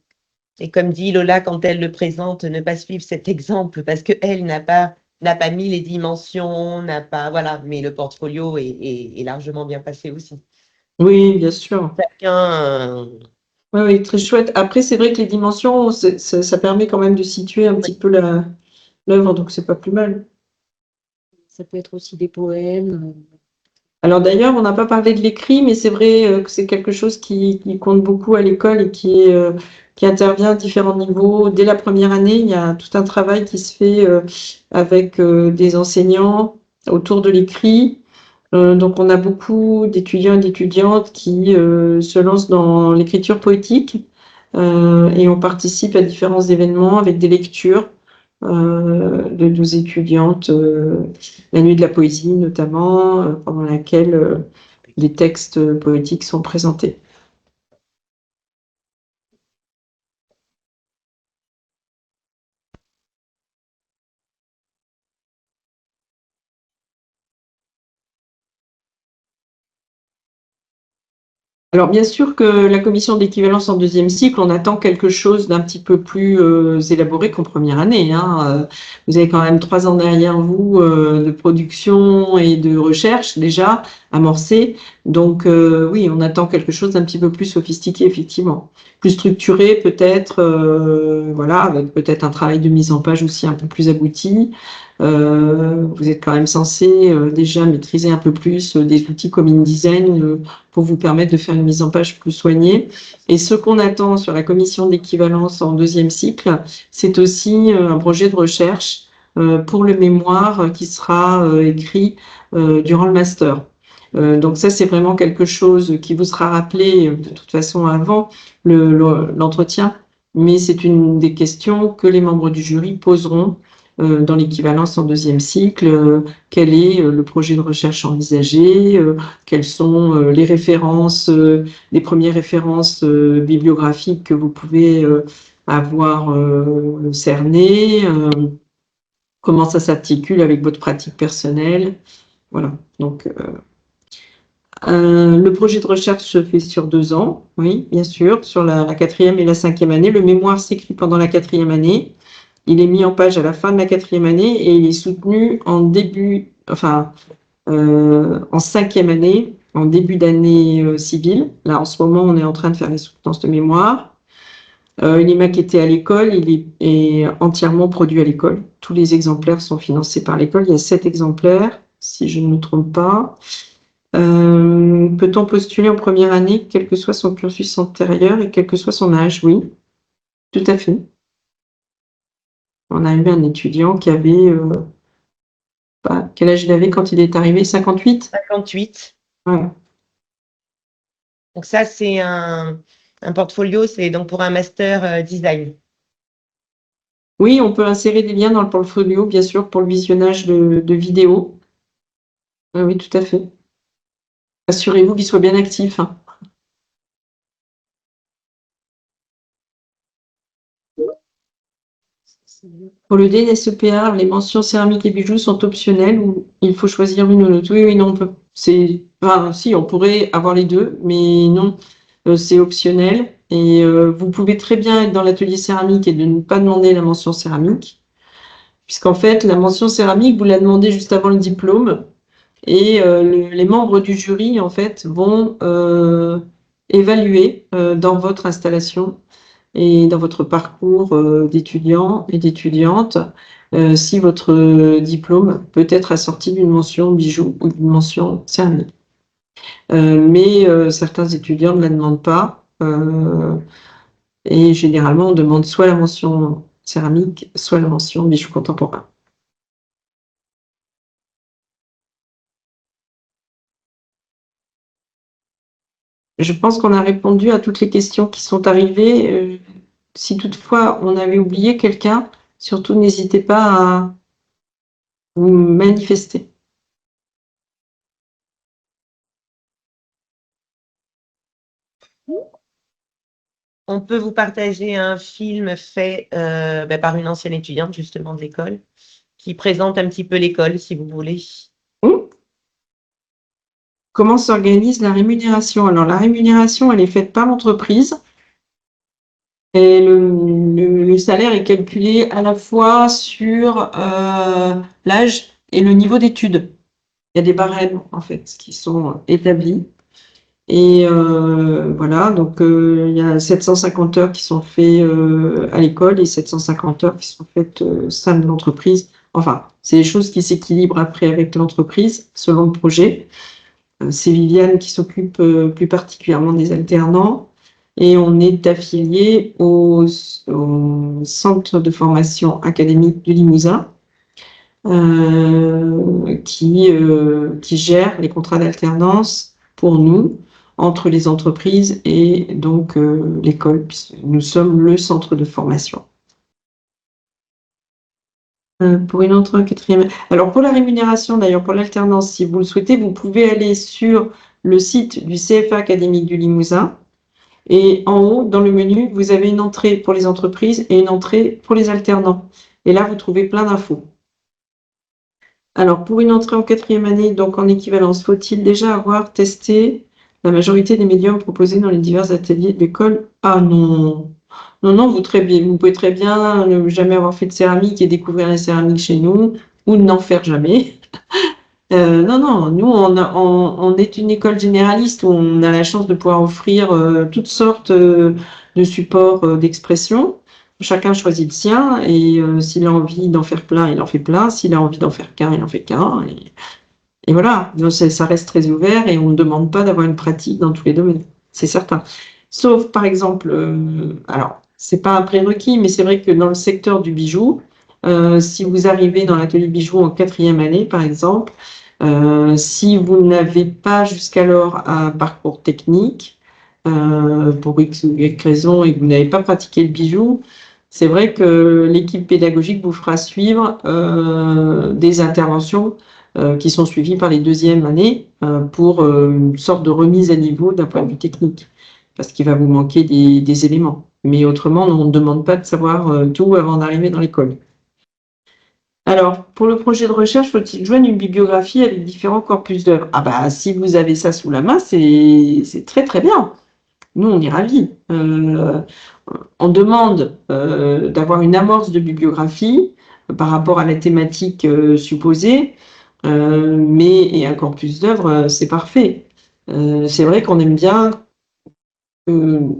Et comme dit Lola, quand elle le présente, ne pas suivre cet exemple parce qu'elle n'a pas mis les dimensions, n'a pas, voilà, mais le portfolio est largement bien passé aussi. Oui, bien sûr. Chacun. Oui, oui, très chouette. Après, c'est vrai que les dimensions, ça permet quand même de situer un petit peu l'œuvre, donc c'est pas plus mal. Ça peut être aussi des poèmes. Alors d'ailleurs, on n'a pas parlé de l'écrit, mais c'est vrai que c'est quelque chose qui compte beaucoup à l'école et qui intervient à différents niveaux. Dès la première année, il y a tout un travail qui se fait avec des enseignants autour de l'écrit. Donc on a beaucoup d'étudiants et d'étudiantes qui se lancent dans l'écriture poétique et on participe à différents événements avec des lectures de nos étudiantes, la nuit de la poésie notamment, pendant laquelle les textes poétiques sont présentés. Alors bien sûr que la commission d'équivalence en deuxième cycle, on attend quelque chose d'un petit peu plus élaboré qu'en première année. Hein. Vous avez quand même 3 ans derrière vous de production et de recherche déjà amorcée. Donc oui, on attend quelque chose d'un petit peu plus sophistiqué, effectivement. Plus structuré peut-être, voilà, avec peut-être un travail de mise en page aussi un peu plus abouti. Vous êtes quand même censé déjà maîtriser un peu plus des outils comme InDesign pour vous permettre de faire une mise en page plus soignée. Et ce qu'on attend sur la commission d'équivalence en deuxième cycle, c'est aussi un projet de recherche pour le mémoire qui sera écrit durant le master. Donc ça, c'est vraiment quelque chose qui vous sera rappelé de toute façon avant l'entretien, mais c'est une des questions que les membres du jury poseront dans l'équivalence en deuxième cycle. Quel est le projet de recherche envisagé, quelles sont les références, les premières références bibliographiques que vous pouvez avoir cernées, comment ça s'articule avec votre pratique personnelle. Voilà. Donc, le projet de recherche se fait sur 2 ans, oui, bien sûr, sur la 4e et la 5e année. Le mémoire s'écrit pendant la 4e année. Il est mis en page à la fin de la 4e année et il est soutenu en 5e année, en début d'année civile. Là, en ce moment, on est en train de faire les soutenances de mémoire. Il est maquetté à l'école, il est entièrement produit à l'école. Tous les exemplaires sont financés par l'école. Il y a 7 exemplaires, si je ne me trompe pas. Peut-on postuler en première année, quel que soit son cursus antérieur et quel que soit son âge? Oui, tout à fait. On a eu un étudiant qui avait, quel âge il avait quand il est arrivé? 58? 58. Ouais. Donc ça, c'est un portfolio, c'est donc pour un master design. Oui, on peut insérer des liens dans le portfolio, bien sûr, pour le visionnage de vidéos. Oui, tout à fait. Assurez-vous qu'il soit bien actif. Hein. Pour le DNSEPA, les mentions céramique et bijoux sont optionnelles ou il faut choisir l'une ou l'autre? Oui, oui, non, si, on pourrait avoir les deux, mais non, c'est optionnel. Et vous pouvez très bien être dans l'atelier céramique et de ne pas demander la mention céramique, puisqu'en fait, la mention céramique, vous la demandez juste avant le diplôme, et les membres du jury, en fait, vont évaluer dans votre installation et dans votre parcours d'étudiant et d'étudiante, si votre diplôme peut être assorti d'une mention bijoux ou d'une mention céramique. Mais certains étudiants ne la demandent pas. Et généralement, on demande soit la mention céramique, soit la mention bijoux contemporains. Je pense qu'on a répondu à toutes les questions qui sont arrivées. Si toutefois on avait oublié quelqu'un Surtout, n'hésitez pas à vous manifester. On peut vous partager un film fait par une ancienne étudiante justement de l'école qui présente un petit peu l'école si vous voulez. Comment s'organise la rémunération? Alors, la rémunération, elle est faite par l'entreprise et le salaire est calculé à la fois sur l'âge et le niveau d'études. Il y a des barèmes, en fait, qui sont établis. Et voilà, donc il y a 750 heures qui sont faites à l'école et 750 heures qui sont faites au sein de l'entreprise. Enfin, c'est des choses qui s'équilibrent après avec l'entreprise, selon le projet. C'est Viviane qui s'occupe plus particulièrement des alternants. Et on est affilié au centre de formation académique du Limousin, qui gère les contrats d'alternance pour nous, entre les entreprises et donc l'école, puisque nous sommes le centre de formation. Pour une entrée en quatrième. Alors pour la rémunération, d'ailleurs pour l'alternance, si vous le souhaitez, vous pouvez aller sur le site du CFA académique du Limousin. Et en haut, dans le menu, vous avez une entrée pour les entreprises et une entrée pour les alternants. Et là, vous trouvez plein d'infos. Alors, pour une entrée en quatrième année, donc en équivalence, faut-il déjà avoir testé la majorité des médiums proposés dans les divers ateliers de l'école? Ah non, non, vous pouvez très bien ne jamais avoir fait de céramike et découvrir la céramique chez nous, ou n'en faire jamais. Non, nous, on est une école généraliste où on a la chance de pouvoir offrir toutes sortes de supports d'expression. Chacun choisit le sien et s'il a envie d'en faire plein, il en fait plein. S'il a envie d'en faire qu'un, il en fait qu'un. Et voilà, donc, ça reste très ouvert et on ne demande pas d'avoir une pratique dans tous les domaines, c'est certain. Sauf, par exemple, alors, c'est pas un prérequis, mais c'est vrai que dans le secteur du bijou, si vous arrivez dans l'atelier bijou en quatrième année, par exemple, si vous n'avez pas jusqu'alors un parcours technique, pour X ou Y raison, et que vous n'avez pas pratiqué le bijou, c'est vrai que l'équipe pédagogique vous fera suivre des interventions qui sont suivies par les deuxièmes années pour une sorte de remise à niveau d'un point de vue technique, parce qu'il va vous manquer des éléments. Mais autrement, on ne demande pas de savoir tout avant d'arriver dans l'école. Alors, pour le projet de recherche, faut-il joindre une bibliographie avec différents corpus d'œuvres? Ah bah, si vous avez ça sous la main, c'est très très bien. Nous, on est ravis. On demande d'avoir une amorce de bibliographie par rapport à la thématique supposée, et un corpus d'œuvres, c'est parfait. C'est vrai qu'on aime bien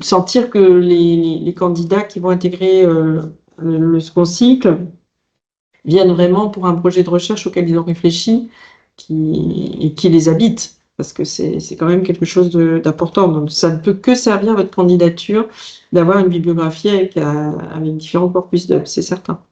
sentir que les candidats qui vont intégrer le second cycle viennent vraiment pour un projet de recherche auquel ils ont réfléchi et qui les habite, parce que c'est quand même quelque chose d'important. Donc, ça ne peut que servir à votre candidature d'avoir une bibliographie avec différents corpus d'œuvres, c'est certain.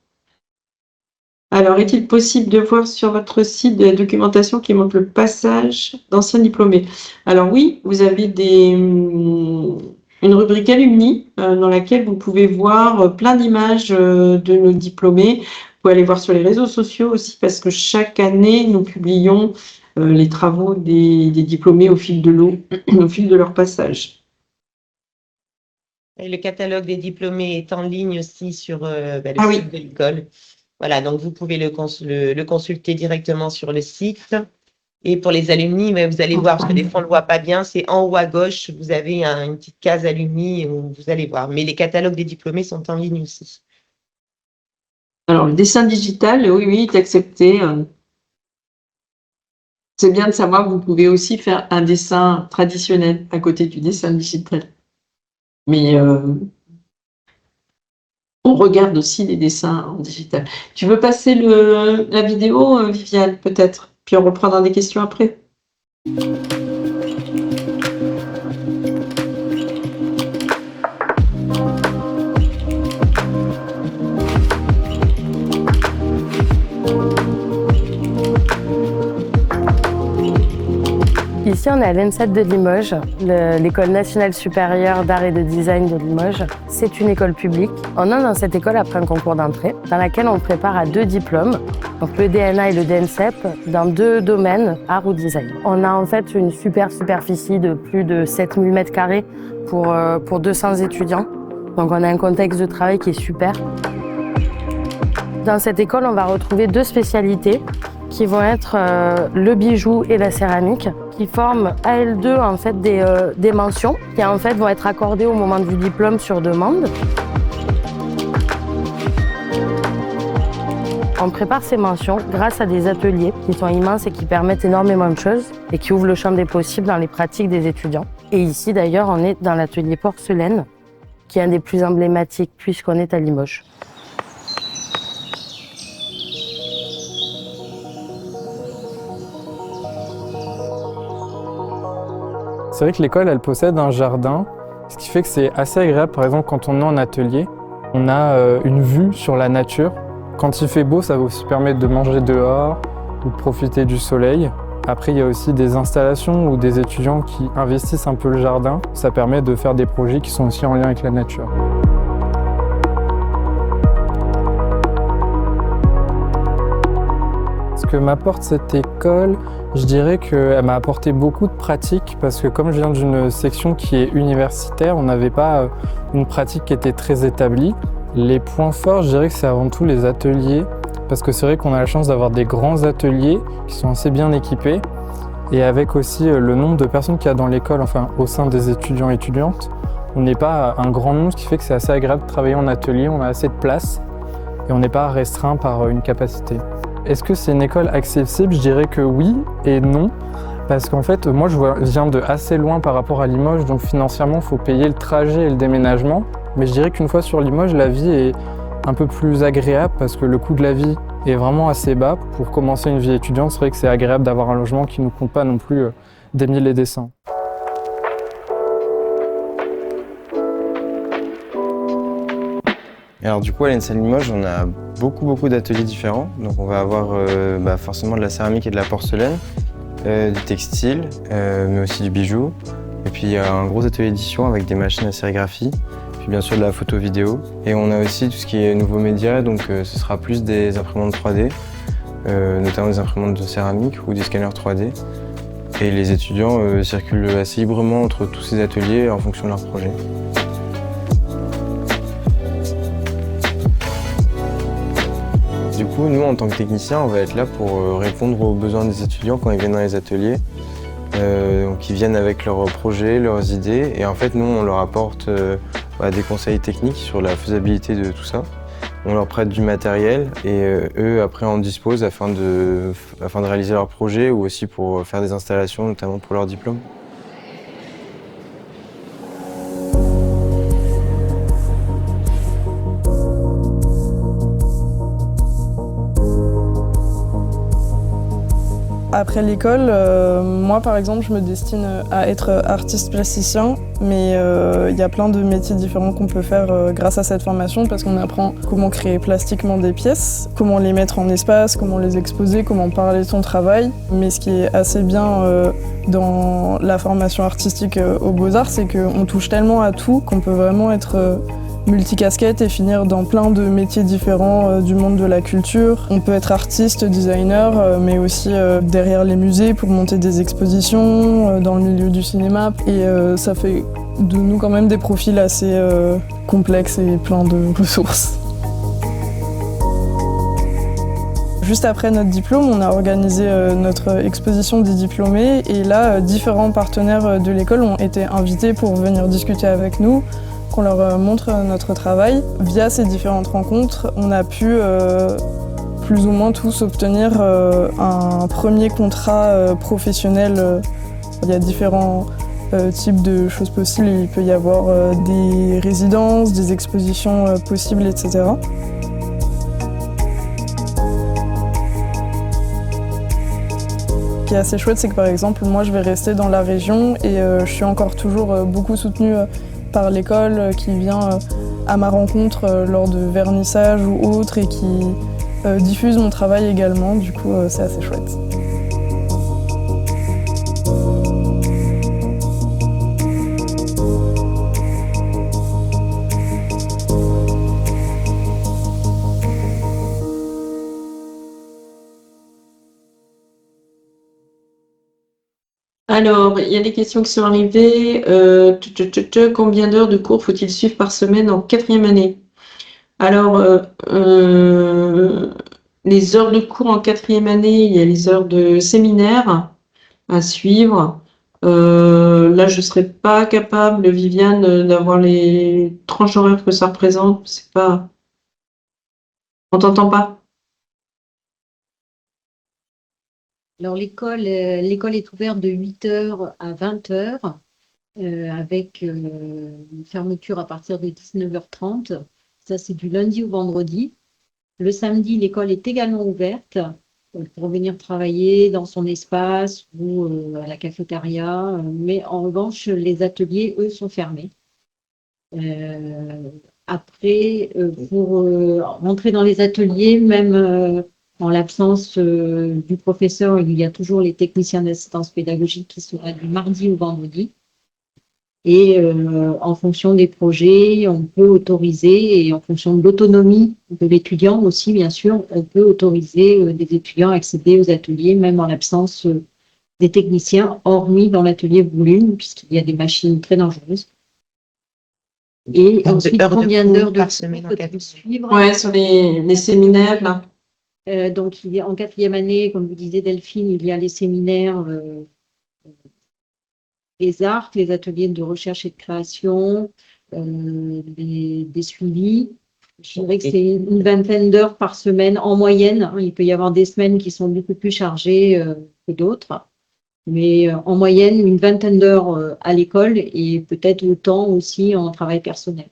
Alors, est-il possible de voir sur votre site de la documentation qui montre le passage d'anciens diplômés? Alors oui, vous avez une rubrique alumni dans laquelle vous pouvez voir plein d'images de nos diplômés. Vous pouvez aller voir sur les réseaux sociaux aussi, parce que chaque année, nous publions les travaux des diplômés au fil de l'eau, au fil de leur passage. Et le catalogue des diplômés est en ligne aussi sur le site de l'école. Voilà, donc vous pouvez le consulter directement sur le site. Et pour les alumni, vous allez voir, parce que des fois on ne le voit pas bien, c'est en haut à gauche, vous avez une petite case alumni où vous allez voir. Mais les catalogues des diplômés sont en ligne aussi. Alors, le dessin digital, oui, est accepté. C'est bien de savoir que vous pouvez aussi faire un dessin traditionnel à côté du dessin digital. Mais on regarde aussi les dessins en digital. Tu veux passer la vidéo, Viviane, peut-être? Puis on reprendra des questions après. Ici, on est à l'ENSAD de Limoges, l'École nationale supérieure d'art et de design de Limoges. C'est une école publique. On a dans cette école après un concours d'entrée dans laquelle on prépare à 2 diplômes, donc le DNA et le DNCEP, dans 2 domaines, art ou design. On a en fait une super superficie de plus de 7000 m² pour 200 étudiants. Donc on a un contexte de travail qui est super. Dans cette école, on va retrouver 2 spécialités qui vont être le bijou et la céramique, qui forment à elles deux en fait des mentions qui en fait vont être accordées au moment du diplôme sur demande. On prépare ces mentions grâce à des ateliers qui sont immenses et qui permettent énormément de choses et qui ouvrent le champ des possibles dans les pratiques des étudiants. Et ici d'ailleurs, on est dans l'atelier porcelaine, qui est un des plus emblématiques puisqu'on est à Limoges. C'est vrai que l'école, elle possède un jardin, ce qui fait que c'est assez agréable. Par exemple, quand on est en atelier, on a une vue sur la nature. Quand il fait beau, ça va aussi permettre de manger dehors ou de profiter du soleil. Après, il y a aussi des installations ou des étudiants qui investissent un peu le jardin. Ça permet de faire des projets qui sont aussi en lien avec la nature. Ce que m'apporte cette école, je dirais qu'elle m'a apporté beaucoup de pratiques parce que comme je viens d'une section qui est universitaire, on n'avait pas une pratique qui était très établie. Les points forts, je dirais que c'est avant tout les ateliers parce que c'est vrai qu'on a la chance d'avoir des grands ateliers qui sont assez bien équipés et avec aussi le nombre de personnes qu'il y a dans l'école, enfin au sein des étudiants et étudiantes, on n'est pas un grand nombre, ce qui fait que c'est assez agréable de travailler en atelier, on a assez de place et on n'est pas restreint par une capacité. Est-ce que c'est une école accessible? Je dirais que oui et non. Parce qu'en fait, moi, je viens de assez loin par rapport à Limoges, donc financièrement, il faut payer le trajet et le déménagement. Mais je dirais qu'une fois sur Limoges, la vie est un peu plus agréable parce que le coût de la vie est vraiment assez bas. Pour commencer une vie étudiante, c'est vrai que c'est agréable d'avoir un logement qui ne nous coûte pas non plus des 1000 et des cents. Alors du coup à l'ENSAD Limoges, on a beaucoup d'ateliers différents. Donc on va avoir forcément de la céramique et de la porcelaine, du textile, mais aussi du bijou. Et puis il y a un gros atelier d'édition avec des machines à sérigraphie, puis bien sûr de la photo vidéo. Et on a aussi tout ce qui est nouveaux médias, donc ce sera plus des imprimantes 3D, notamment des imprimantes de céramique ou des scanners 3D. Et les étudiants circulent assez librement entre tous ces ateliers en fonction de leur projet. Du coup, nous, en tant que techniciens, on va être là pour répondre aux besoins des étudiants quand ils viennent dans les ateliers. Donc, ils viennent avec leurs projets, leurs idées, et en fait, nous, on leur apporte des conseils techniques sur la faisabilité de tout ça. On leur prête du matériel et eux, après, en disposent afin de réaliser leurs projets ou aussi pour faire des installations, notamment pour leur diplôme. Après l'école, moi par exemple, je me destine à être artiste plasticien, mais il y a plein de métiers différents qu'on peut faire grâce à cette formation parce qu'on apprend comment créer plastiquement des pièces, comment les mettre en espace, comment les exposer, comment parler de son travail. Mais ce qui est assez bien dans la formation artistique aux Beaux-Arts, c'est qu'on touche tellement à tout qu'on peut vraiment être multicasquette et finir dans plein de métiers différents du monde de la culture. On peut être artiste, designer, mais aussi derrière les musées pour monter des expositions, dans le milieu du cinéma. Et ça fait de nous quand même des profils assez complexes et pleins de ressources. Juste après notre diplôme, on a organisé notre exposition des diplômés et là, différents partenaires de l'école ont été invités pour venir discuter avec nous, qu'on leur montre notre travail. Via ces différentes rencontres, on a pu plus ou moins tous obtenir un premier contrat professionnel. Il y a différents types de choses possibles. Il peut y avoir des résidences, des expositions possibles, etc. Ce qui est assez chouette, c'est que par exemple, moi je vais rester dans la région et je suis encore toujours beaucoup soutenue par l'école qui vient à ma rencontre lors de vernissages ou autres et qui diffuse mon travail également. Du coup, c'est assez chouette. Alors, il y a des questions qui sont arrivées. Combien d'heures de cours faut-il suivre par semaine en 4e année? Alors, les heures de cours en 4e année, il y a les heures de séminaire à suivre. Là, je ne serais pas capable, Viviane, d'avoir les tranches horaires que ça représente. C'est pas. On t'entend pas? Alors, l'école est ouverte de 8h à 20h, avec une fermeture à partir de 19h30. Ça, c'est du lundi au vendredi. Le samedi, l'école est également ouverte pour venir travailler dans son espace ou à la cafétéria. Mais en revanche, les ateliers, eux, sont fermés. Après, pour rentrer dans les ateliers, même en l'absence du professeur, il y a toujours les techniciens d'assistance pédagogique qui sont là du mardi au vendredi. Et en fonction des projets, on peut autoriser, et en fonction de l'autonomie de l'étudiant aussi, bien sûr, on peut autoriser des étudiants à accéder aux ateliers, même en l'absence des techniciens, hormis dans l'atelier volume, puisqu'il y a des machines très dangereuses. Et ensuite, combien d'heures de par semaine faut-il suivre? Ouais, sur les séminaires, là. Donc, il y a, en 4e année, comme vous disiez Delphine, il y a les séminaires, les arcs, les ateliers de recherche et de création, des suivis. Je dirais que c'est une vingtaine d'heures par semaine en moyenne. Il peut y avoir des semaines qui sont beaucoup plus chargées que d'autres. Mais en moyenne, une vingtaine d'heures à l'école et peut-être autant aussi en travail personnel.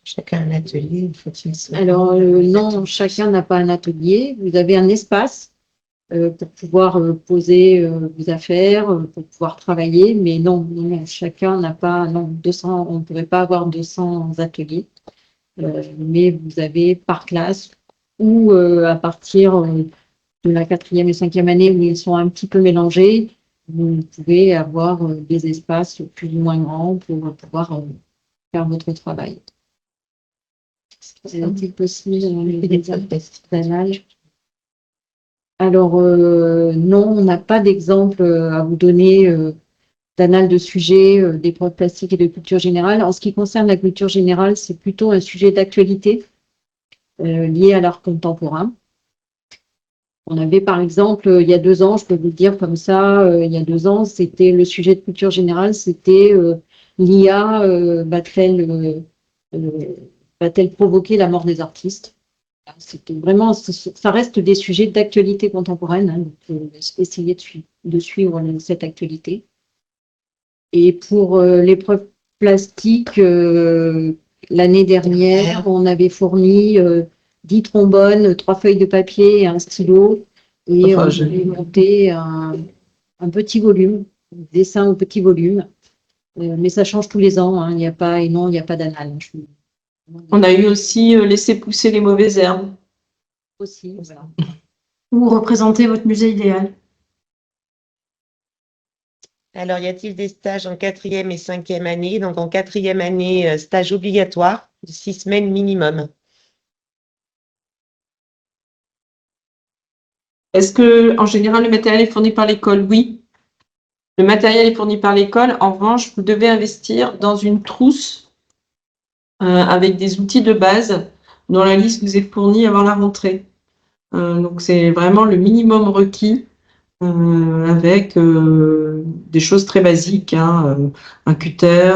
Chacun un atelier, faut-il se... Alors, non, chacun n'a pas un atelier. Vous avez un espace pour pouvoir poser vos affaires, pour pouvoir travailler, mais non, chacun n'a pas, non, 200, on ne pourrait pas avoir 200 ateliers, mais vous avez par classe ou à partir de la 4e et 5e année où ils sont un petit peu mélangés, vous pouvez avoir des espaces plus ou moins grands pour pouvoir faire votre travail. Est-il possible d'analyse? Alors, non, on n'a pas d'exemple à vous donner d'annales de sujets d'épreuves plastiques et de culture générale. En ce qui concerne la culture générale, c'est plutôt un sujet d'actualité lié à l'art contemporain. On avait, par exemple, il y a 2 ans, je peux vous le dire comme ça, il y a 2 ans, c'était le sujet de culture générale, c'était l'IA va-t-elle provoquer la mort des artistes? C'était vraiment, ça reste des sujets d'actualité contemporaine, hein, donc essayer de suivre cette actualité. Et pour l'épreuve plastique, l'année dernière, on avait fourni 10 trombones, 3 feuilles de papier et un stylo, et on avait monté un petit volume, dessin au petit volume. Mais ça change tous les ans, hein, il n'y a pas, et non, il n'y a pas d'annale. On a eu aussi laissé pousser les mauvaises herbes. Aussi, voilà. Ou représenter votre musée idéal. Alors, y a-t-il des stages en 4e et 5e année? Donc, en 4e année, stage obligatoire de 6 semaines minimum. Est-ce que, en général, le matériel est fourni par l'école? Oui. Le matériel est fourni par l'école. En revanche, vous devez investir dans une trousse avec des outils de base dont la liste vous est fournie avant la rentrée. Donc, c'est vraiment le minimum requis avec des choses très basiques, hein, un cutter,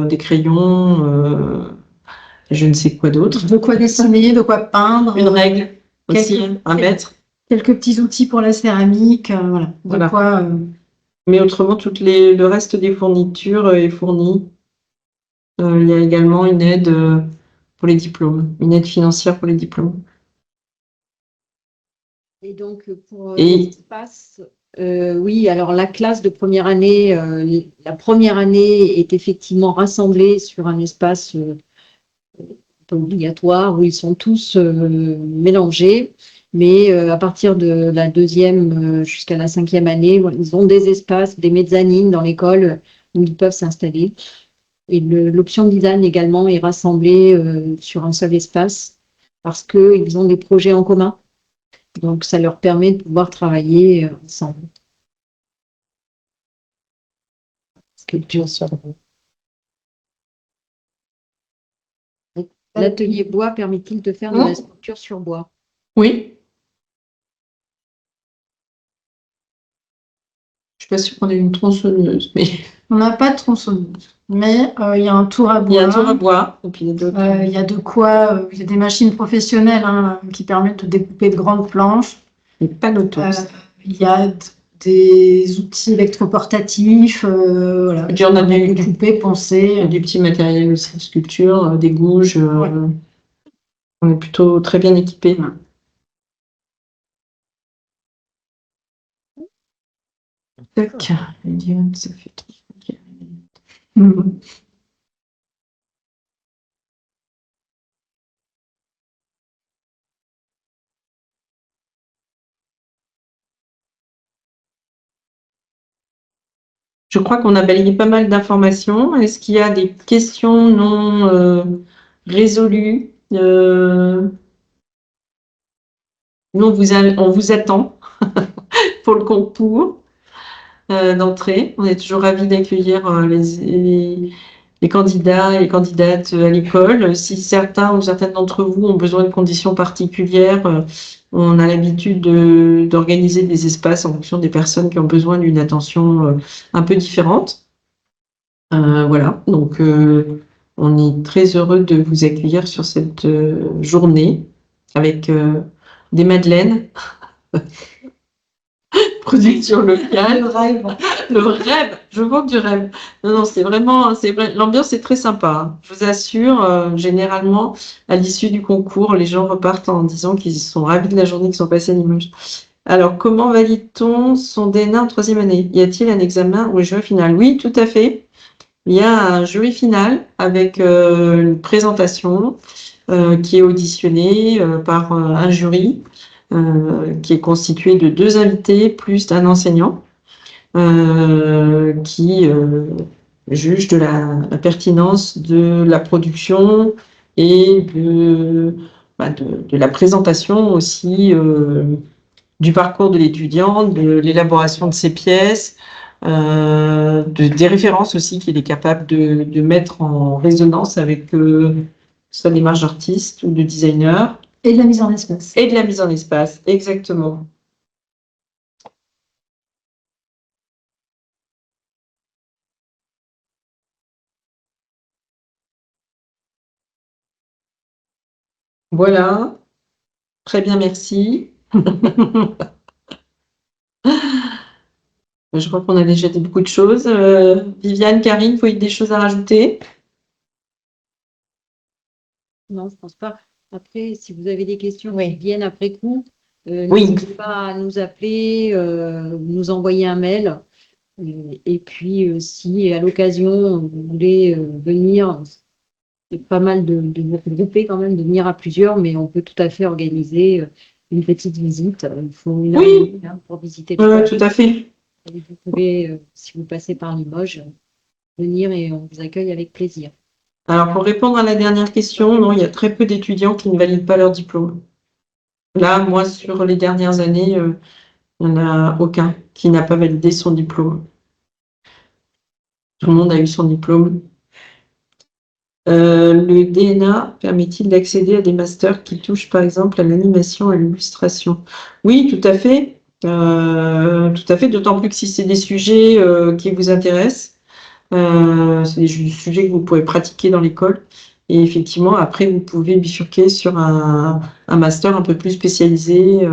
des crayons, je ne sais quoi d'autre. De quoi dessiner, de quoi peindre. Une règle aussi, un mètre. Quelques petits outils pour la céramique, voilà. Voilà. De quoi, Mais autrement, le reste des fournitures est fourni. Il y a également une aide pour les diplômes, une aide financière pour les diplômes. Et donc, pour l'espace, oui, alors la classe de première année, la première année est effectivement rassemblée sur un espace obligatoire où ils sont tous mélangés. Mais à partir de la 2e jusqu'à la 5e année, ils ont des espaces, des mezzanines dans l'école où ils peuvent s'installer. Et l'option design également est rassemblée sur un seul espace parce qu'ils ont des projets en commun. Donc, ça leur permet de pouvoir travailler ensemble. Sculpture sur bois. L'atelier bois permet-il de faire de la sculpture sur bois? Oui. Je suis pas sûre qu'on ait une tronçonneuse, mais On n'a pas de tronçonneuse, mais il y a un tour à il y a bois. un tour à bois. Et puis il y a d'autres. Il y a de quoi, il y a des machines professionnelles qui permettent de découper de grandes planches. Et pas d'autos. Il y a des outils électroportatifs, voilà, Et puis on a des découper, poncer. petits matériels aussi de sculpture, des gouges. Ouais. On est plutôt très bien équipés. Tac. Ça fait trop. Je crois qu'on a balayé pas mal d'informations. Est-ce qu'il y a des questions non résolues? Nous, on vous attend pour le concours d'entrée. On est toujours ravis d'accueillir les candidats et les candidates à l'école. Si certains ou certaines d'entre vous ont besoin de conditions particulières, on a l'habitude d'organiser des espaces en fonction des personnes qui ont besoin d'une attention un peu différente. Voilà, donc on est très heureux de vous accueillir sur cette journée avec des madeleines. Production locale. Le rêve, je vois que du rêve. Non, c'est vrai, l'ambiance est très sympa. Hein. Je vous assure, généralement, à l'issue du concours, les gens repartent en disant qu'ils sont ravis de la journée qu'ils sont passés à Limoges. Alors, comment valide-t-on son DNA en 3e année? Y a-t-il un examen ou un jury final? Oui, tout à fait. Il y a un jury final avec une présentation qui est auditionnée par un jury. Qui est constitué de 2 invités plus d'un enseignant qui juge de la pertinence de la production et de la présentation aussi du parcours de l'étudiant, de l'élaboration de ses pièces, des références aussi qu'il est capable de mettre en résonance avec soit des marges d'artistes ou de designers. Et de la mise en espace. Et de la mise en espace, exactement. Voilà. Très bien, merci. Je crois qu'on a déjà dit beaucoup de choses. Viviane, Karine, vous avez des choses à rajouter? Non, je pense pas. Après, si vous avez des questions Oui. qui viennent après coup, Oui. n'hésitez pas à nous appeler, nous envoyer un mail. Et puis, si à l'occasion, vous voulez venir, c'est pas mal de vous regrouper quand même, de venir à plusieurs, mais on peut tout à fait organiser une petite visite. Il faut une heure et demie, hein, pour visiter le Tout à fait. Et vous pouvez, si vous passez par Limoges, venir et on vous accueille avec plaisir. Alors, pour répondre à la dernière question, non, il y a très peu d'étudiants qui ne valident pas leur diplôme. Là, moi, sur les dernières années, il n'y en a aucun qui n'a pas validé son diplôme. Tout le monde a eu son diplôme. Le DNA permet-il d'accéder à des masters qui touchent par exemple à l'animation et à l'illustration? Oui, tout à fait. D'autant plus que si c'est des sujets qui vous intéressent, c'est des sujets que vous pourrez pratiquer dans l'école. Et effectivement, après, vous pouvez bifurquer sur un master un peu plus spécialisé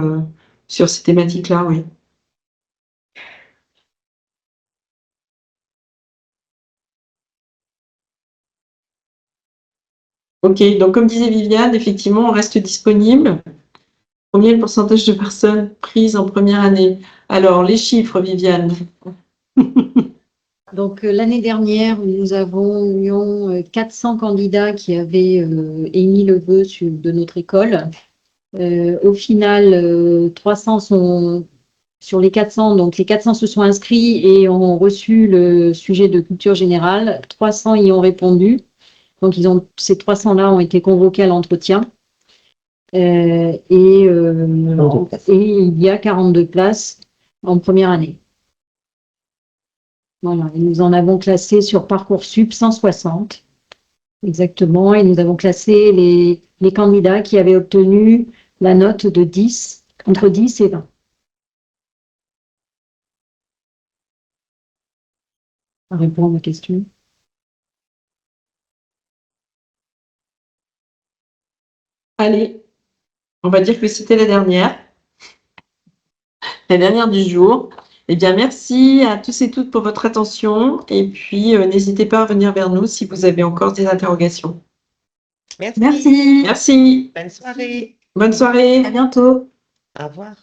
sur ces thématiques-là, oui. Ok, donc comme disait Viviane, effectivement, on reste disponible. Combien est le pourcentage de personnes prises en première année? Alors, les chiffres, Viviane. Donc, l'année dernière, nous avions 400 candidats qui avaient émis le vœu de notre école. Au final, 300 sont sur les 400, donc les 400 se sont inscrits et ont reçu le sujet de culture générale. 300 y ont répondu. Donc, ces 300-là ont été convoqués à l'entretien. Et il y a 42 places en première année. Voilà, et nous en avons classé sur Parcoursup 160. Exactement, et nous avons classé les candidats qui avaient obtenu la note de 10, entre 10 et 20. Ça répond à ma question. Allez, on va dire que c'était la dernière du jour. Eh bien, merci à tous et toutes pour votre attention. Et puis, n'hésitez pas à revenir vers nous si vous avez encore des interrogations. Merci. Merci. Merci. Bonne soirée. Bonne soirée. À bientôt. Au revoir.